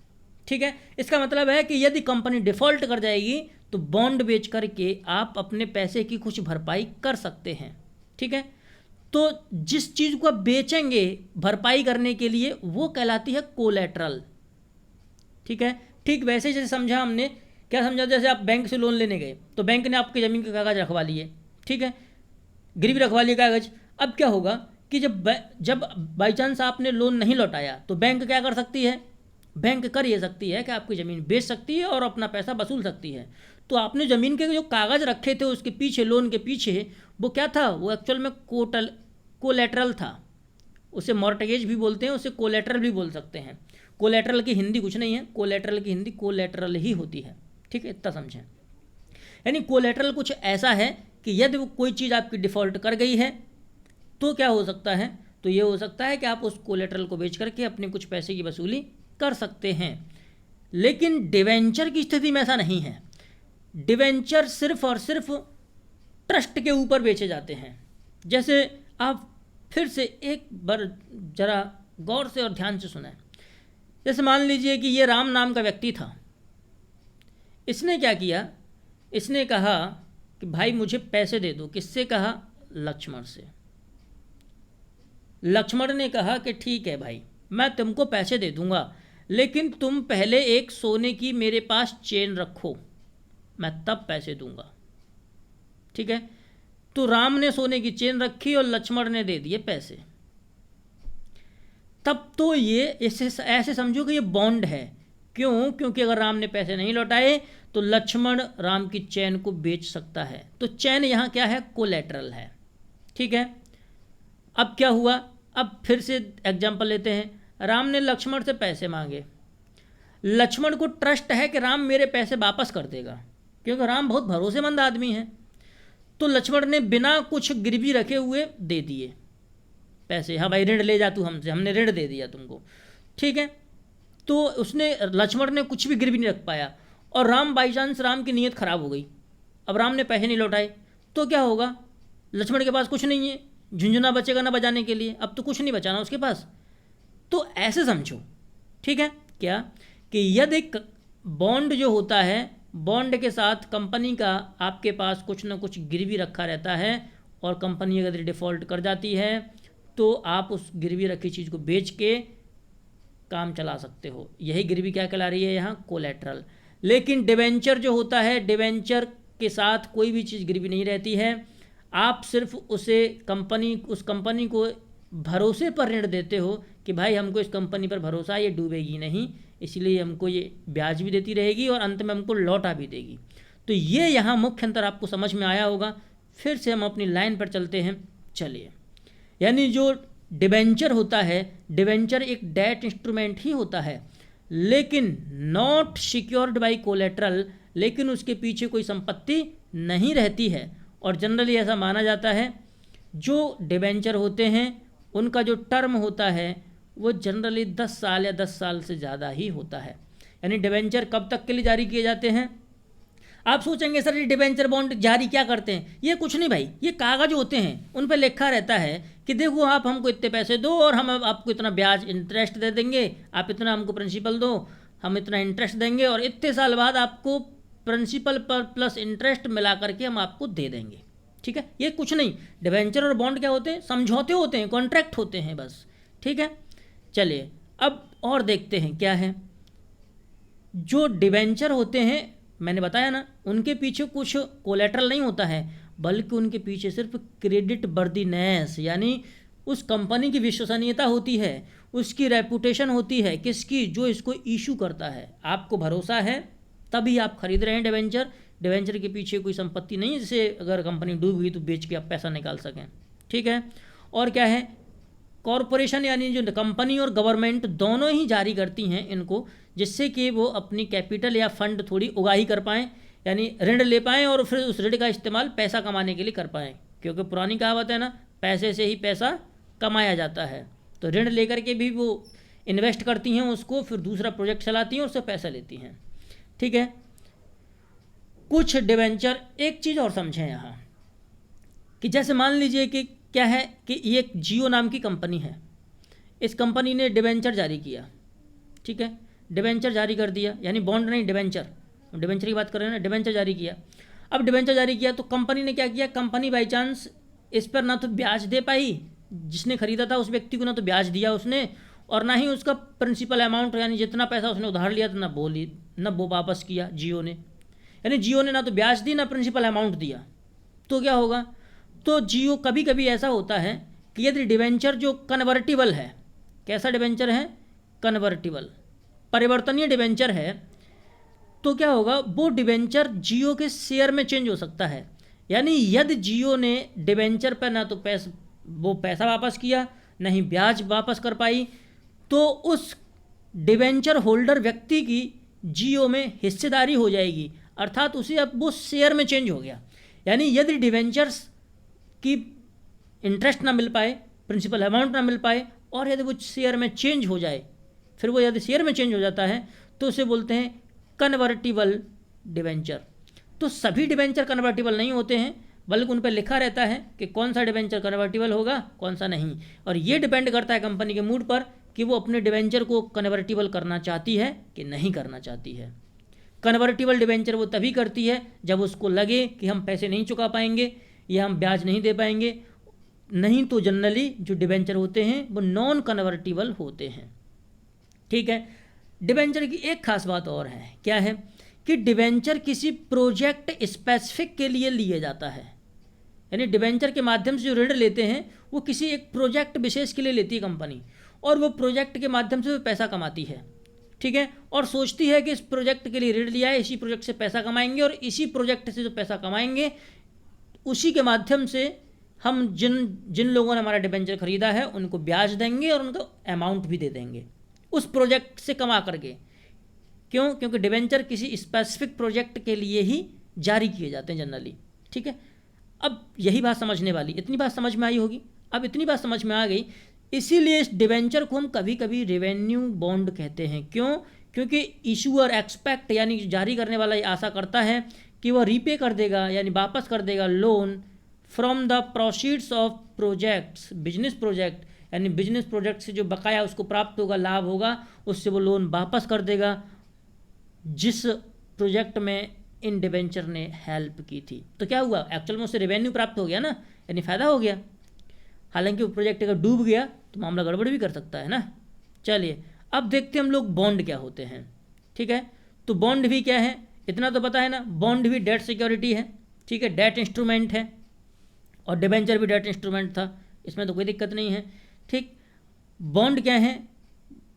ठीक है, इसका मतलब है कि यदि कंपनी डिफ़ॉल्ट कर जाएगी तो बॉन्ड बेच करके आप अपने पैसे की कुछ भरपाई कर सकते हैं। ठीक है, तो जिस चीज़ को आप बेचेंगे भरपाई करने के लिए वो कहलाती है कोलेट्रल। ठीक है, ठीक वैसे जैसे समझा हमने, क्या समझा, जैसे आप बैंक से लोन लेने गए तो बैंक ने आपकी ज़मीन के कागज़ रखवा लिए, ठीक है, गिरवी रखवा लिए कागज़। अब क्या होगा कि जब बाई चांस आपने लोन नहीं लौटाया तो बैंक क्या कर सकती है, बैंक कर ये सकती है कि आपकी ज़मीन बेच सकती है और अपना पैसा वसूल सकती है। तो आपने ज़मीन के जो कागज़ रखे थे उसके पीछे, लोन के पीछे, वो क्या था, वो एक्चुअल में कोलेटरल था। उसे मॉर्टगेज भी बोलते हैं, उसे कोलेटरल भी बोल सकते हैं। कोलेटरल की हिंदी कुछ नहीं है, कोलेटरल की हिंदी कोलेटरल ही होती है। ठीक है, इतना समझें। यानी कोलेटरल कुछ ऐसा है कि यदि वो कोई चीज़ आपकी डिफ़ॉल्ट कर गई है तो क्या हो सकता है, तो ये हो सकता है कि आप उस कोलेटरल को बेच करके अपने कुछ पैसे की वसूली कर सकते हैं। लेकिन डिवेंचर की स्थिति में ऐसा नहीं है। डिवेंचर सिर्फ और सिर्फ ट्रस्ट के ऊपर बेचे जाते हैं। जैसे आप फिर से एक बार जरा गौर से और ध्यान से सुनें। जैसे मान लीजिए कि ये राम नाम का व्यक्ति था। इसने क्या किया, इसने कहा कि भाई मुझे पैसे दे दो। किससे कहा, लक्ष्मण से। लक्ष्मण ने कहा कि ठीक है भाई, मैं तुमको पैसे दे दूंगा, लेकिन तुम पहले एक सोने की मेरे पास चेन रखो, मैं तब पैसे दूंगा। ठीक है, तो राम ने सोने की चेन रखी और लक्ष्मण ने दे दिए पैसे। तब तो ये ऐसे समझो कि ये बॉन्ड है। क्यों, क्योंकि अगर राम ने पैसे नहीं लौटाए तो लक्ष्मण राम की चैन को बेच सकता है। तो चैन यहाँ क्या है, कोलेटरल है। ठीक है, अब क्या हुआ, अब फिर से एग्जाम्पल लेते हैं। राम ने लक्ष्मण से पैसे मांगे। लक्ष्मण को ट्रस्ट है कि राम मेरे पैसे वापस कर देगा, क्योंकि राम बहुत भरोसेमंद आदमी है। तो लक्ष्मण ने बिना कुछ गिरवी रखे हुए दे दिए पैसे। हाँ भाई, ऋण ले जा तू हमसे, हमने ऋण दे दिया तुमको। ठीक है, तो उसने, लक्ष्मण ने कुछ भी गिरवी नहीं रख पाया और राम बाई चांस, राम की नीयत खराब हो गई। अब राम ने पैसे नहीं लौटाए तो क्या होगा, लक्ष्मण के पास कुछ नहीं है, झुंझुना बचेगा ना बजाने के लिए, अब तो कुछ नहीं बचाना उसके पास। तो ऐसे समझो। ठीक है, क्या कि यदि बॉन्ड जो होता है, बॉन्ड के साथ कंपनी का आपके पास कुछ ना कुछ गिरवी रखा रहता है और कंपनी अगर डिफ़ॉल्ट कर जाती है तो आप उस गिरवी रखी चीज़ को बेच के काम चला सकते हो। यही गिरवी क्या कहला रही है यहाँ, कोलेट्रल। लेकिन डिवेंचर जो होता है, डिवेंचर के साथ कोई भी चीज़ गिरवी नहीं रहती है। आप सिर्फ उस कंपनी को भरोसे पर ऋण देते हो कि भाई हमको इस कंपनी पर भरोसा है, ये डूबेगी नहीं, इसलिए हमको ये ब्याज भी देती रहेगी और अंत में हमको लौटा भी देगी। तो ये यहाँ मुख्य अंतर आपको समझ में आया होगा। फिर से हम अपनी लाइन पर चलते हैं। चलिए, यानी जो डिबेंचर होता है, डिबेंचर एक डेट इंस्ट्रूमेंट ही होता है, लेकिन नॉट सिक्योर्ड बाय कोलेट्रल, लेकिन उसके पीछे कोई संपत्ति नहीं रहती है। और जनरली ऐसा माना जाता है जो डिबेंचर होते हैं उनका जो टर्म होता है वो जनरली 10 साल या 10 साल से ज़्यादा ही होता है। यानी डिबेंचर कब तक के लिए जारी किए जाते हैं। आप सोचेंगे सर ये डिबेंचर बॉन्ड जारी क्या करते हैं, ये कुछ नहीं भाई, ये कागज़ होते हैं, उन पर लिखा रहता है कि देखो आप हमको इतने पैसे दो और हम आपको इतना ब्याज इंटरेस्ट दे देंगे, आप इतना हमको प्रिंसिपल दो, हम इतना इंटरेस्ट देंगे और इतने साल बाद आपको प्रिंसिपल पर प्लस इंटरेस्ट मिला करके हम आपको दे देंगे। ठीक है, ये कुछ नहीं। डिबेंचर और बॉन्ड क्या होते हैं, समझौते होते हैं, कॉन्ट्रैक्ट होते हैं बस। ठीक है, चलिए अब और देखते हैं क्या है। जो डिबेंचर होते हैं मैंने बताया ना, उनके पीछे कुछ कोलेट्रल नहीं होता है, बल्कि उनके पीछे सिर्फ क्रेडिट वर्दीनेस, यानी उस कंपनी की विश्वसनीयता होती है, उसकी रेपुटेशन होती है, किसकी, जो इसको इशू करता है। आपको भरोसा है तभी आप खरीद रहे हैं डिबेंचर। डिबेंचर के पीछे कोई संपत्ति नहीं है जिसे अगर कंपनी डूब गई तो बेच के आप पैसा निकाल सकें। ठीक है, और क्या है, कॉरपोरेशन यानी जो कंपनी और गवर्नमेंट दोनों ही जारी करती हैं इनको, जिससे कि वो अपनी कैपिटल या फंड थोड़ी उगाही कर पाएँ, यानी ऋण ले पाएँ और फिर उस ऋण का इस्तेमाल पैसा कमाने के लिए कर पाएँ। क्योंकि पुरानी कहावत है ना, पैसे से ही पैसा कमाया जाता है। तो ऋण लेकर के भी वो इन्वेस्ट करती हैं उसको, फिर दूसरा प्रोजेक्ट चलाती हैं और उससे पैसा लेती हैं। ठीक है, कुछ डिबेंचर, एक चीज़ और समझें यहाँ कि जैसे मान लीजिए कि क्या है कि ये एक जियो नाम की कंपनी है, इस कंपनी ने डिबेंचर जारी किया। ठीक है, डिबेंचर जारी कर दिया, यानी बॉन्ड नहीं, डिबेंचर, डिबेंचर की बात कर रहे हैं ना, डिबेंचर जारी किया। अब डिबेंचर जारी किया तो कंपनी ने क्या किया, कंपनी बाई चांस इस पर ना तो ब्याज दे पाई, जिसने खरीदा था उस व्यक्ति को ना तो ब्याज दिया उसने, और ना ही उसका प्रिंसिपल अमाउंट यानी जितना पैसा उसने उधार लिया था ना वो वापस किया जियो ने। यानी जियो ने ना तो ब्याज दी ना प्रिंसिपल अमाउंट दिया। तो क्या होगा, तो जियो कभी कभी ऐसा होता है कि यदि डिवेंचर जो कन्वर्टिबल है, कैसा डिवेंचर है, कन्वर्टिबल परिवर्तनीय डिवेंचर है, तो क्या होगा, वो डिवेंचर जियो के शेयर में चेंज हो सकता है। यानी यदि जियो ने डिवेंचर पर ना तो पैसा वापस किया, ना ही ब्याज वापस कर पाई, तो उस डिवेंचर होल्डर व्यक्ति की जियो में हिस्सेदारी हो जाएगी, अर्थात उसे अब वो शेयर में चेंज हो गया। यानी यदि डिवेंचर्स की इंटरेस्ट ना मिल पाए, प्रिंसिपल अमाउंट ना मिल पाए, और यदि वो शेयर में चेंज हो जाए, फिर वो यदि शेयर में चेंज हो जाता है तो उसे बोलते हैं कन्वर्टिबल डिवेंचर। तो सभी डिवेंचर कन्वर्टिबल नहीं होते हैं, बल्कि उन पर लिखा रहता है कि कौन सा डिवेंचर कन्वर्टिबल होगा, कौन सा नहीं। और ये डिपेंड करता है कंपनी के मूड पर कि वो अपने डिवेंचर को कन्वर्टिबल करना चाहती है कि नहीं करना चाहती है। कन्वर्टिबल डिवेंचर वो तभी करती है जब उसको लगे कि हम पैसे नहीं चुका पाएंगे या हम ब्याज नहीं दे पाएंगे। नहीं तो जनरली जो डिवेंचर होते हैं वो नॉन कन्वर्टिबल होते हैं। ठीक है। डिवेंचर की एक खास बात और है, क्या है कि डिवेंचर किसी प्रोजेक्ट स्पेसिफिक के लिए लिए जाता है। यानी डिवेंचर के माध्यम से जो ऋण लेते हैं वो किसी एक प्रोजेक्ट विशेष के लिए लेती है कंपनी, और वो प्रोजेक्ट के माध्यम से वो पैसा कमाती है। ठीक है। और सोचती है कि इस प्रोजेक्ट के लिए ऋण लिया है, इसी प्रोजेक्ट से पैसा कमाएंगे, और इसी प्रोजेक्ट से जो पैसा कमाएंगे उसी के माध्यम से हम जिन लोगों ने हमारा डिवेंचर खरीदा है उनको ब्याज देंगे और उनको अमाउंट भी दे देंगे उस प्रोजेक्ट से कमा करके। क्यों? क्योंकि डिवेंचर किसी स्पेसिफिक प्रोजेक्ट के लिए ही जारी किए जाते हैं जनरली। ठीक है। अब यही बात समझने वाली, इतनी बात समझ में आई होगी। अब इतनी बात समझ में आ गई, इसीलिए इस डिवेंचर को हम कभी कभी रेवेन्यू बॉन्ड कहते हैं। क्यों? क्योंकि इशूअर एक्सपेक्ट यानी जारी करने वाला ये आशा करता है कि वह रीपे कर देगा यानी वापस कर देगा loan from the proceeds of projects, business project, यानी बिजनेस प्रोजेक्ट से जो बकाया उसको प्राप्त होगा, लाभ होगा, उससे वो लोन वापस कर देगा जिस प्रोजेक्ट में इन डिवेंचर ने हेल्प की थी। तो क्या हुआ, एक्चुअल में उससे रेवेन्यू प्राप्त हो गया ना, यानी फ़ायदा हो गया। हालांकि वो प्रोजेक्ट अगर डूब गया तो मामला गड़बड़ भी कर सकता है ना। चलिए अब देखते हैं हम लोग बॉन्ड क्या होते हैं। ठीक है। तो बॉन्ड भी क्या है, इतना तो पता है ना, बॉन्ड भी डेट सिक्योरिटी है। ठीक है, डेट इंस्ट्रूमेंट है, और डिवेंचर भी डेट इंस्ट्रूमेंट था, इसमें तो कोई दिक्कत नहीं है। ठीक। बॉन्ड क्या है,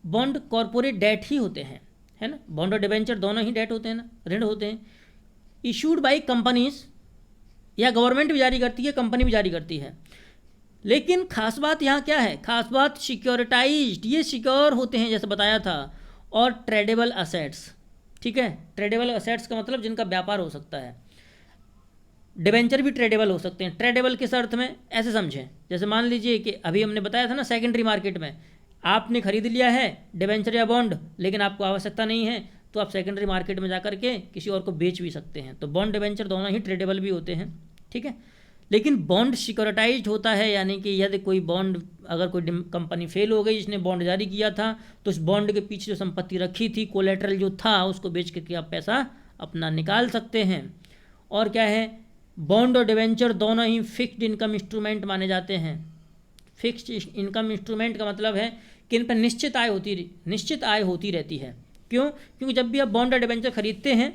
बॉन्ड कॉरपोरेट डेट ही होते हैं, है ना। बॉन्ड और डिवेंचर दोनों ही डेट होते हैं ना, ऋण होते हैं। इशूड बाई कंपनीज, या गवर्नमेंट भी जारी करती है, कंपनी भी जारी करती है। लेकिन खास बात यहाँ क्या है, खास बात सिक्योरिटाइज्ड, ये सिक्योर होते हैं जैसे बताया था, और ट्रेडेबल असेट्स। ठीक है। ट्रेडेबल असेट्स का मतलब जिनका व्यापार हो सकता है। डिवेंचर भी ट्रेडेबल हो सकते हैं। ट्रेडेबल किस अर्थ में, ऐसे समझें, जैसे मान लीजिए कि अभी हमने बताया था ना, सेकेंडरी मार्केट में आपने खरीद लिया है डिवेंचर या बॉन्ड, लेकिन आपको आवश्यकता नहीं है, तो आप सेकेंडरी मार्केट में जाकर के किसी और को बेच भी सकते हैं। तो बॉन्ड डिवेंचर दोनों ही ट्रेडेबल भी होते हैं। ठीक है। लेकिन बॉन्ड सिक्योरिटाइज्ड होता है, यानी कि यदि कोई बॉन्ड, अगर कोई कंपनी फेल हो गई जिसने बॉन्ड जारी किया था, तो उस बॉन्ड के पीछे जो संपत्ति रखी थी, कोलेटरल जो था, उसको बेच करके आप पैसा अपना निकाल सकते हैं। और क्या है, बॉन्ड और डिवेंचर दोनों ही फिक्स्ड इनकम इंस्ट्रूमेंट माने जाते हैं। फिक्स्ड इनकम इंस्ट्रूमेंट का मतलब है कि इन पर निश्चित आय होती रहती है। क्यों? क्योंकि जब भी आप बॉन्ड और डिवेंचर खरीदते हैं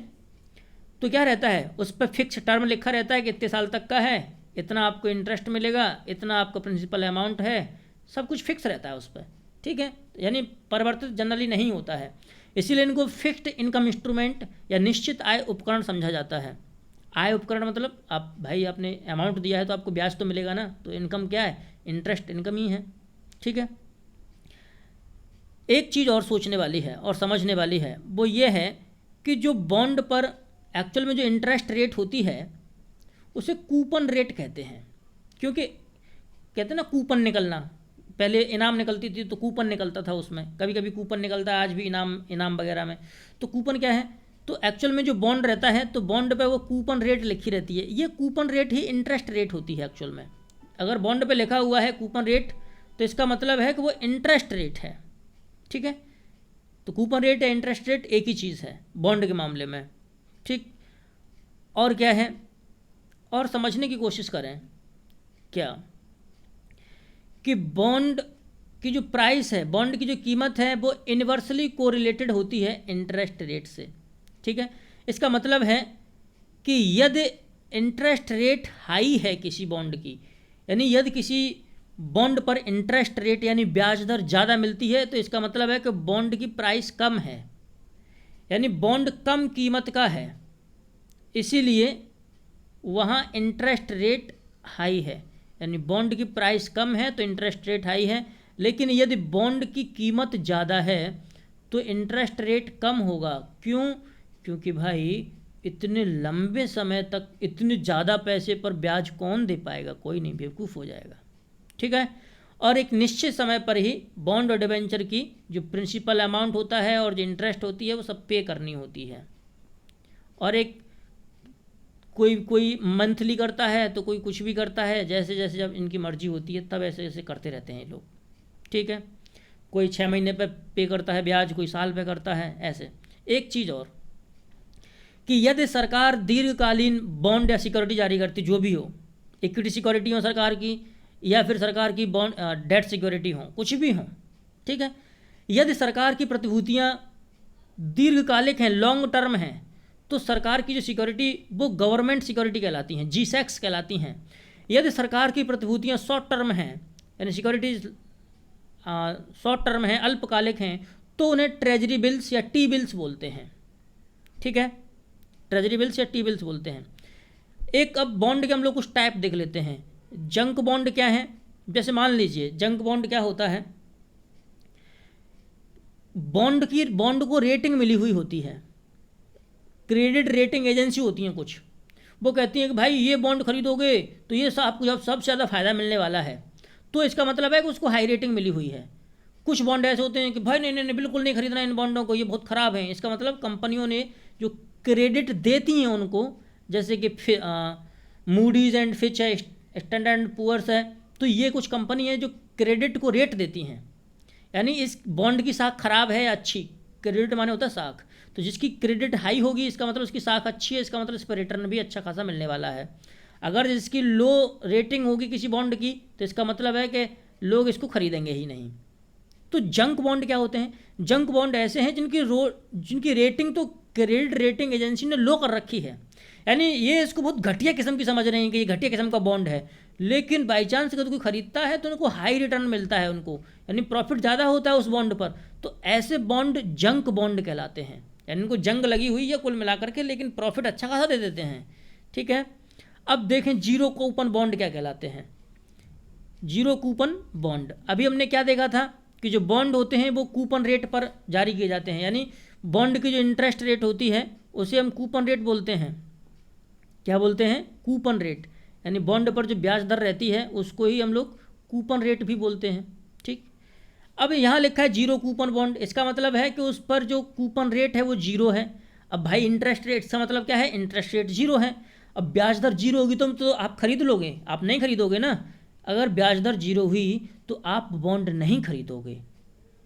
तो क्या रहता है, उस पर फिक्स टर्म लिखा रहता है कि इतने साल तक का है, इतना आपको इंटरेस्ट मिलेगा, इतना आपका प्रिंसिपल अमाउंट है, सब कुछ फिक्स रहता है उस पर। ठीक है। यानी परिवर्तित जनरली नहीं होता है, इसीलिए इनको फिक्स्ड इनकम इंस्ट्रूमेंट या निश्चित आय उपकरण समझा जाता है। आय उपकरण मतलब आप भाई आपने अमाउंट दिया है तो आपको ब्याज तो मिलेगा ना, तो इनकम क्या है, इंटरेस्ट इनकम ही है। ठीक है। एक चीज़ और सोचने वाली है और समझने वाली है, वो ये है कि जो बॉन्ड पर एक्चुअल में जो इंटरेस्ट रेट होती है उसे कूपन रेट कहते हैं। क्योंकि कहते हैं ना कूपन निकलना, पहले इनाम निकलती थी तो कूपन निकलता था उसमें, कभी कभी कूपन निकलता है आज भी इनाम वगैरह में। तो कूपन क्या है, तो एक्चुअल में जो बॉन्ड रहता है तो बॉन्ड पे वो कूपन रेट लिखी रहती है, ये कूपन रेट ही इंटरेस्ट रेट होती है एक्चुअल में। अगर बॉन्ड पे लिखा हुआ है कूपन रेट तो इसका मतलब है कि वो इंटरेस्ट रेट है। ठीक है। तो कूपन रेट या इंटरेस्ट रेट एक ही चीज़ है बॉन्ड के मामले में। ठीक। और क्या है, और समझने की कोशिश करें क्या कि बॉन्ड की जो प्राइस है, बॉन्ड की जो कीमत है, वो इन्वर्सली कोरिलेटेड होती है इंटरेस्ट रेट से। ठीक है, इसका मतलब है कि यदि इंटरेस्ट रेट हाई है किसी बॉन्ड की, यानी यदि किसी बॉन्ड पर इंटरेस्ट रेट यानी ब्याज दर ज़्यादा मिलती है, तो इसका मतलब है कि बॉन्ड की प्राइस कम है, यानी बॉन्ड कम कीमत का है, इसीलिए वहाँ इंटरेस्ट रेट हाई है। यानी बॉन्ड की प्राइस कम है तो इंटरेस्ट रेट हाई है, लेकिन यदि बॉन्ड की कीमत ज़्यादा है तो इंटरेस्ट रेट कम होगा। क्यों? क्योंकि भाई इतने लंबे समय तक इतने ज़्यादा पैसे पर ब्याज कौन दे पाएगा? कोई नहीं, बेवकूफ़ हो जाएगा। ठीक है, और एक निश्चित समय पर ही बॉन्ड और डिबेंचर की जो प्रिंसिपल अमाउंट होता है और जो इंटरेस्ट होती है वो सब पे करनी होती है। और एक कोई मंथली करता है तो कोई कुछ भी करता है, जैसे जैसे जब इनकी मर्जी होती है तब ऐसे ऐसे करते रहते हैं ये लोग। ठीक है, कोई 6 महीने पे करता है ब्याज, कोई साल पे करता है, ऐसे। एक चीज़ और कि यदि सरकार दीर्घकालीन बॉन्ड या सिक्योरिटी जारी करती, जो भी हो, इक्विटी सिक्योरिटी हो सरकार की या फिर सरकार की बॉन्ड डेट सिक्योरिटी हो, कुछ भी हो, ठीक है, यदि सरकार की प्रतिभूतियाँ दीर्घकालिक हैं, लॉन्ग टर्म हैं, तो सरकार की जो सिक्योरिटी वो गवर्नमेंट सिक्योरिटी कहलाती हैं, GSECs कहलाती हैं। यदि सरकार की प्रतिभूतियाँ शॉर्ट टर्म हैं, यानी सिक्योरिटीज शॉर्ट टर्म हैं, अल्पकालिक हैं, तो उन्हें ट्रेजरी बिल्स या टी बिल्स बोलते हैं। ठीक है, ट्रेजरी बिल्स या टी बिल्स बोलते हैं। एक अब बॉन्ड के हम लोग कुछ टाइप देख लेते हैं। जंक बॉन्ड क्या है? जैसे मान लीजिए जंक बॉन्ड क्या होता है, बॉन्ड को रेटिंग मिली हुई होती है, क्रेडिट रेटिंग एजेंसी होती हैं कुछ, वो कहती हैं कि भाई ये बॉन्ड खरीदोगे तो ये आपको सबसे ज़्यादा फायदा मिलने वाला है, तो इसका मतलब है कि उसको हाई रेटिंग मिली हुई है। कुछ बॉन्ड ऐसे होते हैं कि भाई नहीं नहीं नहीं बिल्कुल नहीं खरीदना इन बॉन्डों को, ये बहुत ख़राब हैं। इसका मतलब कंपनियों ने जो क्रेडिट देती हैं उनको, जैसे कि मूडीज़ एंड फिच है, स्टैंडर्ड एंड पुअर्स है, तो ये कुछ कंपनी है जो क्रेडिट को रेट देती हैं, यानी इस बॉन्ड की साख खराब है या अच्छी, क्रेडिट माने होता है साख, तो जिसकी क्रेडिट हाई होगी इसका मतलब उसकी साख अच्छी है, इसका मतलब इस पर रिटर्न भी अच्छा खासा मिलने वाला है। अगर जिसकी लो रेटिंग होगी किसी बॉन्ड की तो इसका मतलब है कि लोग इसको खरीदेंगे ही नहीं। तो जंक बॉन्ड क्या होते हैं? जंक बॉन्ड ऐसे हैं जिनकी रेटिंग तो क्रेडिट रेटिंग एजेंसी ने लो कर रखी है, यानी ये इसको बहुत घटिया किस्म की समझ रहे हैं कि ये घटिया किस्म का बॉन्ड है, लेकिन बाई चांस अगर कोई खरीदता है तो उनको हाई रिटर्न मिलता है, उनको यानी प्रॉफिट ज़्यादा होता है उस बॉन्ड पर, तो ऐसे बॉन्ड जंक बॉन्ड कहलाते हैं। यानी उनको जंग लगी हुई है कुल मिलाकर के, लेकिन प्रॉफिट अच्छा खासा दे देते हैं। ठीक है, अब देखें जीरो कूपन बॉन्ड क्या कहलाते हैं। जीरो कूपन बॉन्ड, अभी हमने क्या देखा था कि जो बॉन्ड होते हैं वो कूपन रेट पर जारी किए जाते हैं, यानी बॉन्ड की जो इंटरेस्ट रेट होती है उसे हम कूपन रेट बोलते हैं। क्या बोलते हैं? कूपन रेट, यानी बॉन्ड पर जो ब्याज दर रहती है उसको ही हम लोग कूपन रेट भी बोलते हैं। ठीक, अब यहाँ लिखा है जीरो कूपन बॉन्ड, इसका मतलब है कि उस पर जो कूपन रेट है वो जीरो है। अब भाई इंटरेस्ट रेट का मतलब क्या है? इंटरेस्ट रेट जीरो है। अब ब्याज दर जीरो होगी तो आप खरीद लोगे? आप नहीं खरीदोगे ना। अगर ब्याज दर जीरो हुई तो आप बॉन्ड नहीं खरीदोगे,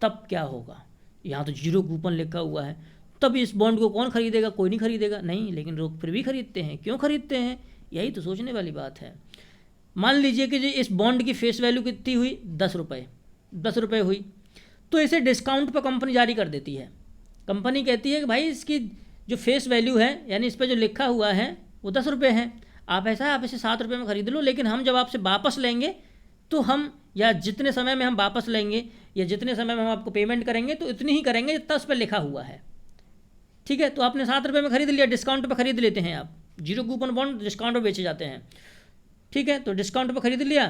तब क्या होगा? यहाँ तो जीरो कूपन लिखा हुआ है, तब इस बॉन्ड को कौन खरीदेगा? कोई नहीं खरीदेगा, नहीं, लेकिन लोग फिर भी खरीदते हैं। क्यों खरीदते हैं? यही तो सोचने वाली बात है। मान लीजिए कि जो इस बॉन्ड की फेस वैल्यू कितनी हुई? 10 रुपये, 10 रुपये हुई, तो इसे डिस्काउंट पर कंपनी जारी कर देती है। कंपनी कहती है कि भाई इसकी जो फेस वैल्यू है, यानी इस पर जो लिखा हुआ है वो 10 रुपये है, आप इसे 7 रुपये में खरीद लो, लेकिन हम जब आपसे वापस लेंगे तो हम, या जितने समय में हम वापस लेंगे या जितने समय में हम आपको पेमेंट करेंगे तो इतनी ही करेंगे जितना उस पर लिखा हुआ है। ठीक है, तो आपने 7 रुपये में खरीद लिया, डिस्काउंट पर खरीद लेते हैं आप। जीरो कूपन बॉन्ड डिस्काउंट पर बेचे जाते हैं। ठीक है, तो डिस्काउंट पर खरीद लिया,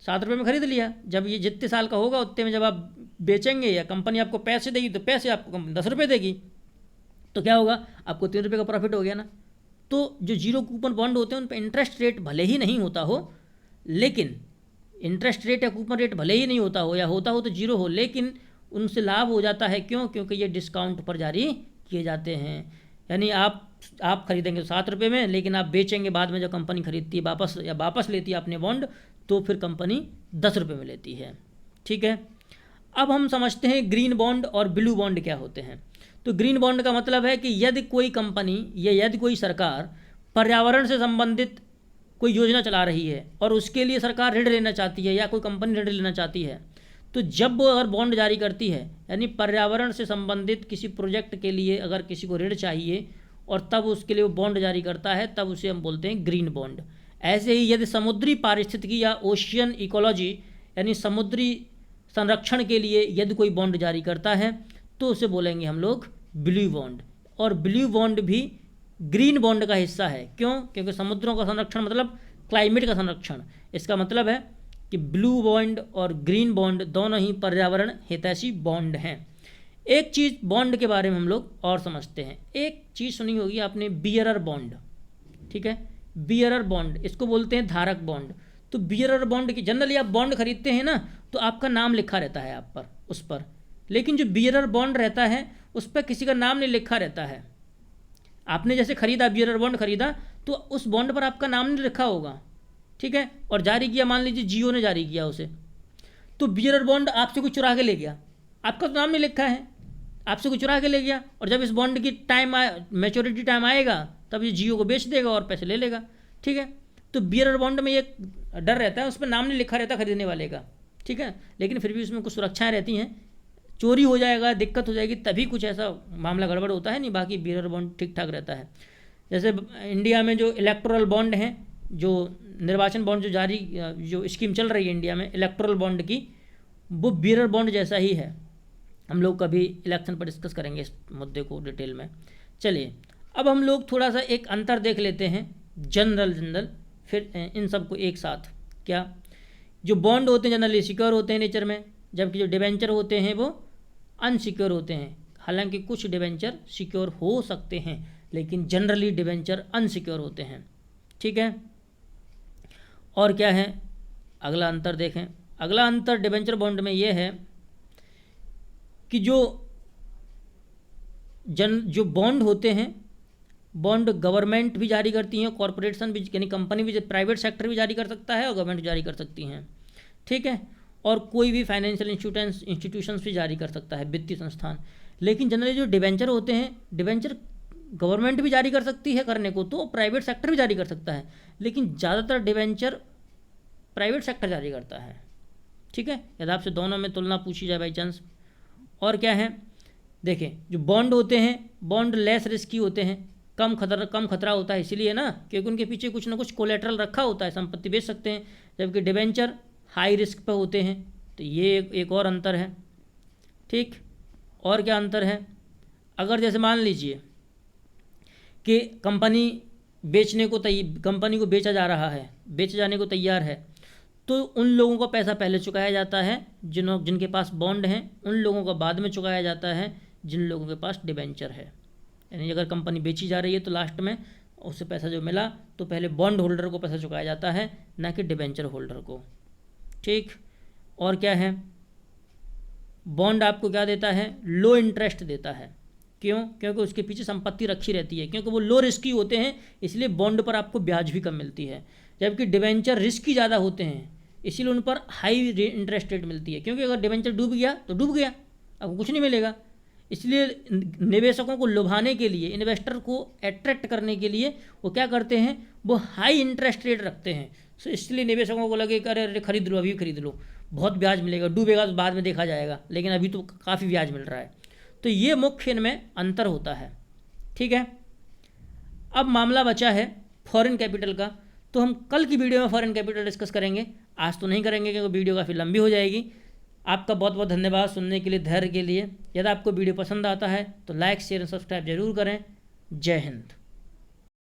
7 रुपये में खरीद लिया, जब ये जितने साल का होगा उतने में जब आप बेचेंगे या कंपनी आपको पैसे देगी तो पैसे आपको 10 रुपये देगी, तो क्या होगा? आपको 3 रुपये का प्रॉफिट हो गया ना। तो जो जीरो कूपन बॉन्ड होते हैं उन पर इंटरेस्ट रेट भले ही नहीं होता हो, लेकिन इंटरेस्ट रेट या कूपन रेट भले ही नहीं होता हो या होता हो तो जीरो हो, लेकिन उनसे लाभ हो जाता है। क्यों? क्योंकि ये डिस्काउंट पर जारी किए जाते हैं। यानी आप खरीदेंगे 7 रुपये में, लेकिन आप बेचेंगे बाद में, जब कंपनी खरीदती है वापस लेती है अपने बॉन्ड, तो फिर कंपनी 10 रुपये में लेती है। ठीक है, अब हम समझते हैं ग्रीन बॉन्ड और ब्लू बॉन्ड क्या होते हैं। तो ग्रीन बॉन्ड का मतलब है कि यदि कोई कंपनी या यदि कोई सरकार पर्यावरण से संबंधित कोई योजना चला रही है और उसके लिए सरकार ऋण लेना चाहती है या कोई कंपनी ऋण लेना चाहती है, तो जब वो अगर बॉन्ड जारी करती है, यानी पर्यावरण से संबंधित किसी प्रोजेक्ट के लिए अगर किसी को ऋण चाहिए और तब उसके लिए वो बॉन्ड जारी करता है, तब उसे हम बोलते हैं ग्रीन बॉन्ड। ऐसे ही यदि समुद्री पारिस्थितिकी या ओशियन इकोलॉजी यानी समुद्री संरक्षण के लिए यदि कोई बॉन्ड जारी करता है तो उसे बोलेंगे हम लोग ब्लू बॉन्ड। और ब्लू बॉन्ड भी ग्रीन बॉन्ड का हिस्सा है। क्यों? क्योंकि समुद्रों का संरक्षण मतलब क्लाइमेट का संरक्षण। इसका मतलब है कि ब्लू बॉन्ड और ग्रीन बॉन्ड दोनों ही पर्यावरण हितैषी बॉन्ड हैं। एक चीज़ बॉन्ड के बारे में हम लोग और समझते हैं। एक चीज़ सुनी होगी आपने, बियरर बॉन्ड, ठीक है, बियरर बॉन्ड, इसको बोलते हैं धारक बॉन्ड। तो बियरर बॉन्ड की जनरली आप बॉन्ड खरीदते हैं ना, तो आपका नाम लिखा रहता है आप पर, उस पर, लेकिन जो बियरर बॉन्ड रहता है उस पर किसी का नाम नहीं लिखा रहता है। आपने जैसे खरीदा, बियरर बॉन्ड खरीदा, तो उस बॉन्ड पर आपका नाम नहीं लिखा होगा, ठीक है, और जारी किया, मान लीजिए जियो ने जारी किया उसे, तो बियरर बॉन्ड आपसे कोई चुरा के ले गया, आपका तो नाम नहीं लिखा है, आपसे कोई चुरा के ले गया, और जब इस बॉन्ड की मैच्योरिटी टाइम आएगा तब ये जियो को बेच देगा और पैसे ले लेगा, ठीक है। तो बियरर बॉन्ड में एक डर रहता है, उस पर नाम नहीं लिखा रहता खरीदने वाले का, ठीक है, लेकिन फिर भी उसमें कुछ सुरक्षाएँ रहती हैं। चोरी हो जाएगा, दिक्कत हो जाएगी, तभी कुछ ऐसा मामला गड़बड़ होता है, नहीं बाकी बियरर बॉन्ड ठीक ठाक रहता है। जैसे इंडिया में जो इलेक्टोरल बॉन्ड हैं, जो निर्वाचन बॉन्ड जो जारी जो स्कीम चल रही है इंडिया में इलेक्टोरल बॉन्ड की, वो बियरर बॉन्ड जैसा ही है। हम लोग कभी इलेक्शन पर डिस्कस करेंगे इस मुद्दे को डिटेल में। चलिए अब हम लोग थोड़ा सा एक अंतर देख लेते हैं, जनरल, फिर इन सब को एक साथ। क्या? जो बॉन्ड होते हैं जनरली सिक्योर होते हैं नेचर में, जबकि जो डिबेंचर होते हैं वो अनसिक्योर होते हैं। हालांकि कुछ डिबेंचर सिक्योर हो सकते हैं, लेकिन जनरली डिबेंचर अनसिक्योर होते हैं, ठीक है। और क्या है अगला अंतर देखें। अगला अंतर डिबेंचर बॉन्ड में ये है कि जो बॉन्ड होते हैं, बॉन्ड गवर्नमेंट भी जारी करती हैं, कॉरपोरेशन भी यानी कंपनी भी, प्राइवेट सेक्टर भी जारी कर सकता है और गवर्नमेंट भी जारी कर सकती हैं, ठीक है, और कोई भी फाइनेंशियल इंस्टीट्यूशंस भी जारी कर सकता है, वित्तीय संस्थान। लेकिन जनरली जो डिबेंचर होते हैं, डिबेंचर गवर्नमेंट भी जारी कर सकती है करने को, तो प्राइवेट सेक्टर भी जारी कर सकता है, लेकिन ज़्यादातर डिबेंचर प्राइवेट सेक्टर जारी करता है, ठीक है, यदि आपसे दोनों में तुलना पूछी जाए बाई चांस। और क्या है, देखें जो बॉन्ड होते हैं, बॉन्ड लेस रिस्की होते हैं, कम खतरा होता है, इसीलिए ना, क्योंकि उनके पीछे कुछ ना कुछ कोलेटरल रखा होता है, संपत्ति बेच सकते हैं, जबकि डिबेंचर हाई रिस्क पे होते हैं। तो ये एक और अंतर है, ठीक। और क्या अंतर है, अगर जैसे मान लीजिए कि कंपनी को बेचा जा रहा है, बेचे जाने को तैयार है, तो उन लोगों का पैसा पहले चुकाया जाता है जिनके पास बॉन्ड हैं, उन लोगों का बाद में चुकाया जाता है जिन लोगों के पास डिबेंचर है। यानी अगर कंपनी बेची जा रही है तो लास्ट में उससे पैसा जो मिला तो पहले बॉन्ड होल्डर को पैसा चुकाया जाता है, ना कि डिबेंचर होल्डर को, ठीक। और क्या है, बॉन्ड आपको क्या देता है, लो इंटरेस्ट देता है। क्यों? क्योंकि उसके पीछे संपत्ति रखी रहती है, क्योंकि वो लो रिस्की होते हैं, इसलिए बॉन्ड पर आपको ब्याज भी कम मिलती है। जबकि डिबेंचर रिस्की ज़्यादा होते हैं, इसीलिए उन पर हाई इंटरेस्ट रेट मिलती है, क्योंकि अगर डिबेंचर डूब गया तो डूब गया, आपको कुछ नहीं मिलेगा। इसलिए निवेशकों को लुभाने के लिए, इन्वेस्टर को अट्रैक्ट करने के लिए वो क्या करते हैं, वो हाई इंटरेस्ट रेट रखते हैं। सो इसलिए निवेशकों को लगे कि अरे खरीद लो, अभी खरीद लो, बहुत ब्याज मिलेगा, डूबेगा तो बाद में देखा जाएगा, लेकिन अभी तो काफ़ी ब्याज मिल रहा है। तो ये मुख्य इनमें अंतर होता है, ठीक है। अब मामला बचा है फॉरेन कैपिटल का, तो हम कल की वीडियो में फॉरेन कैपिटल डिस्कस करेंगे, आज तो नहीं करेंगे क्योंकि वीडियो काफ़ी लंबी हो जाएगी। आपका बहुत बहुत धन्यवाद सुनने के लिए, धैर्य के लिए। यदि आपको वीडियो पसंद आता है तो लाइक शेयर और सब्सक्राइब जरूर करें। जय हिंद।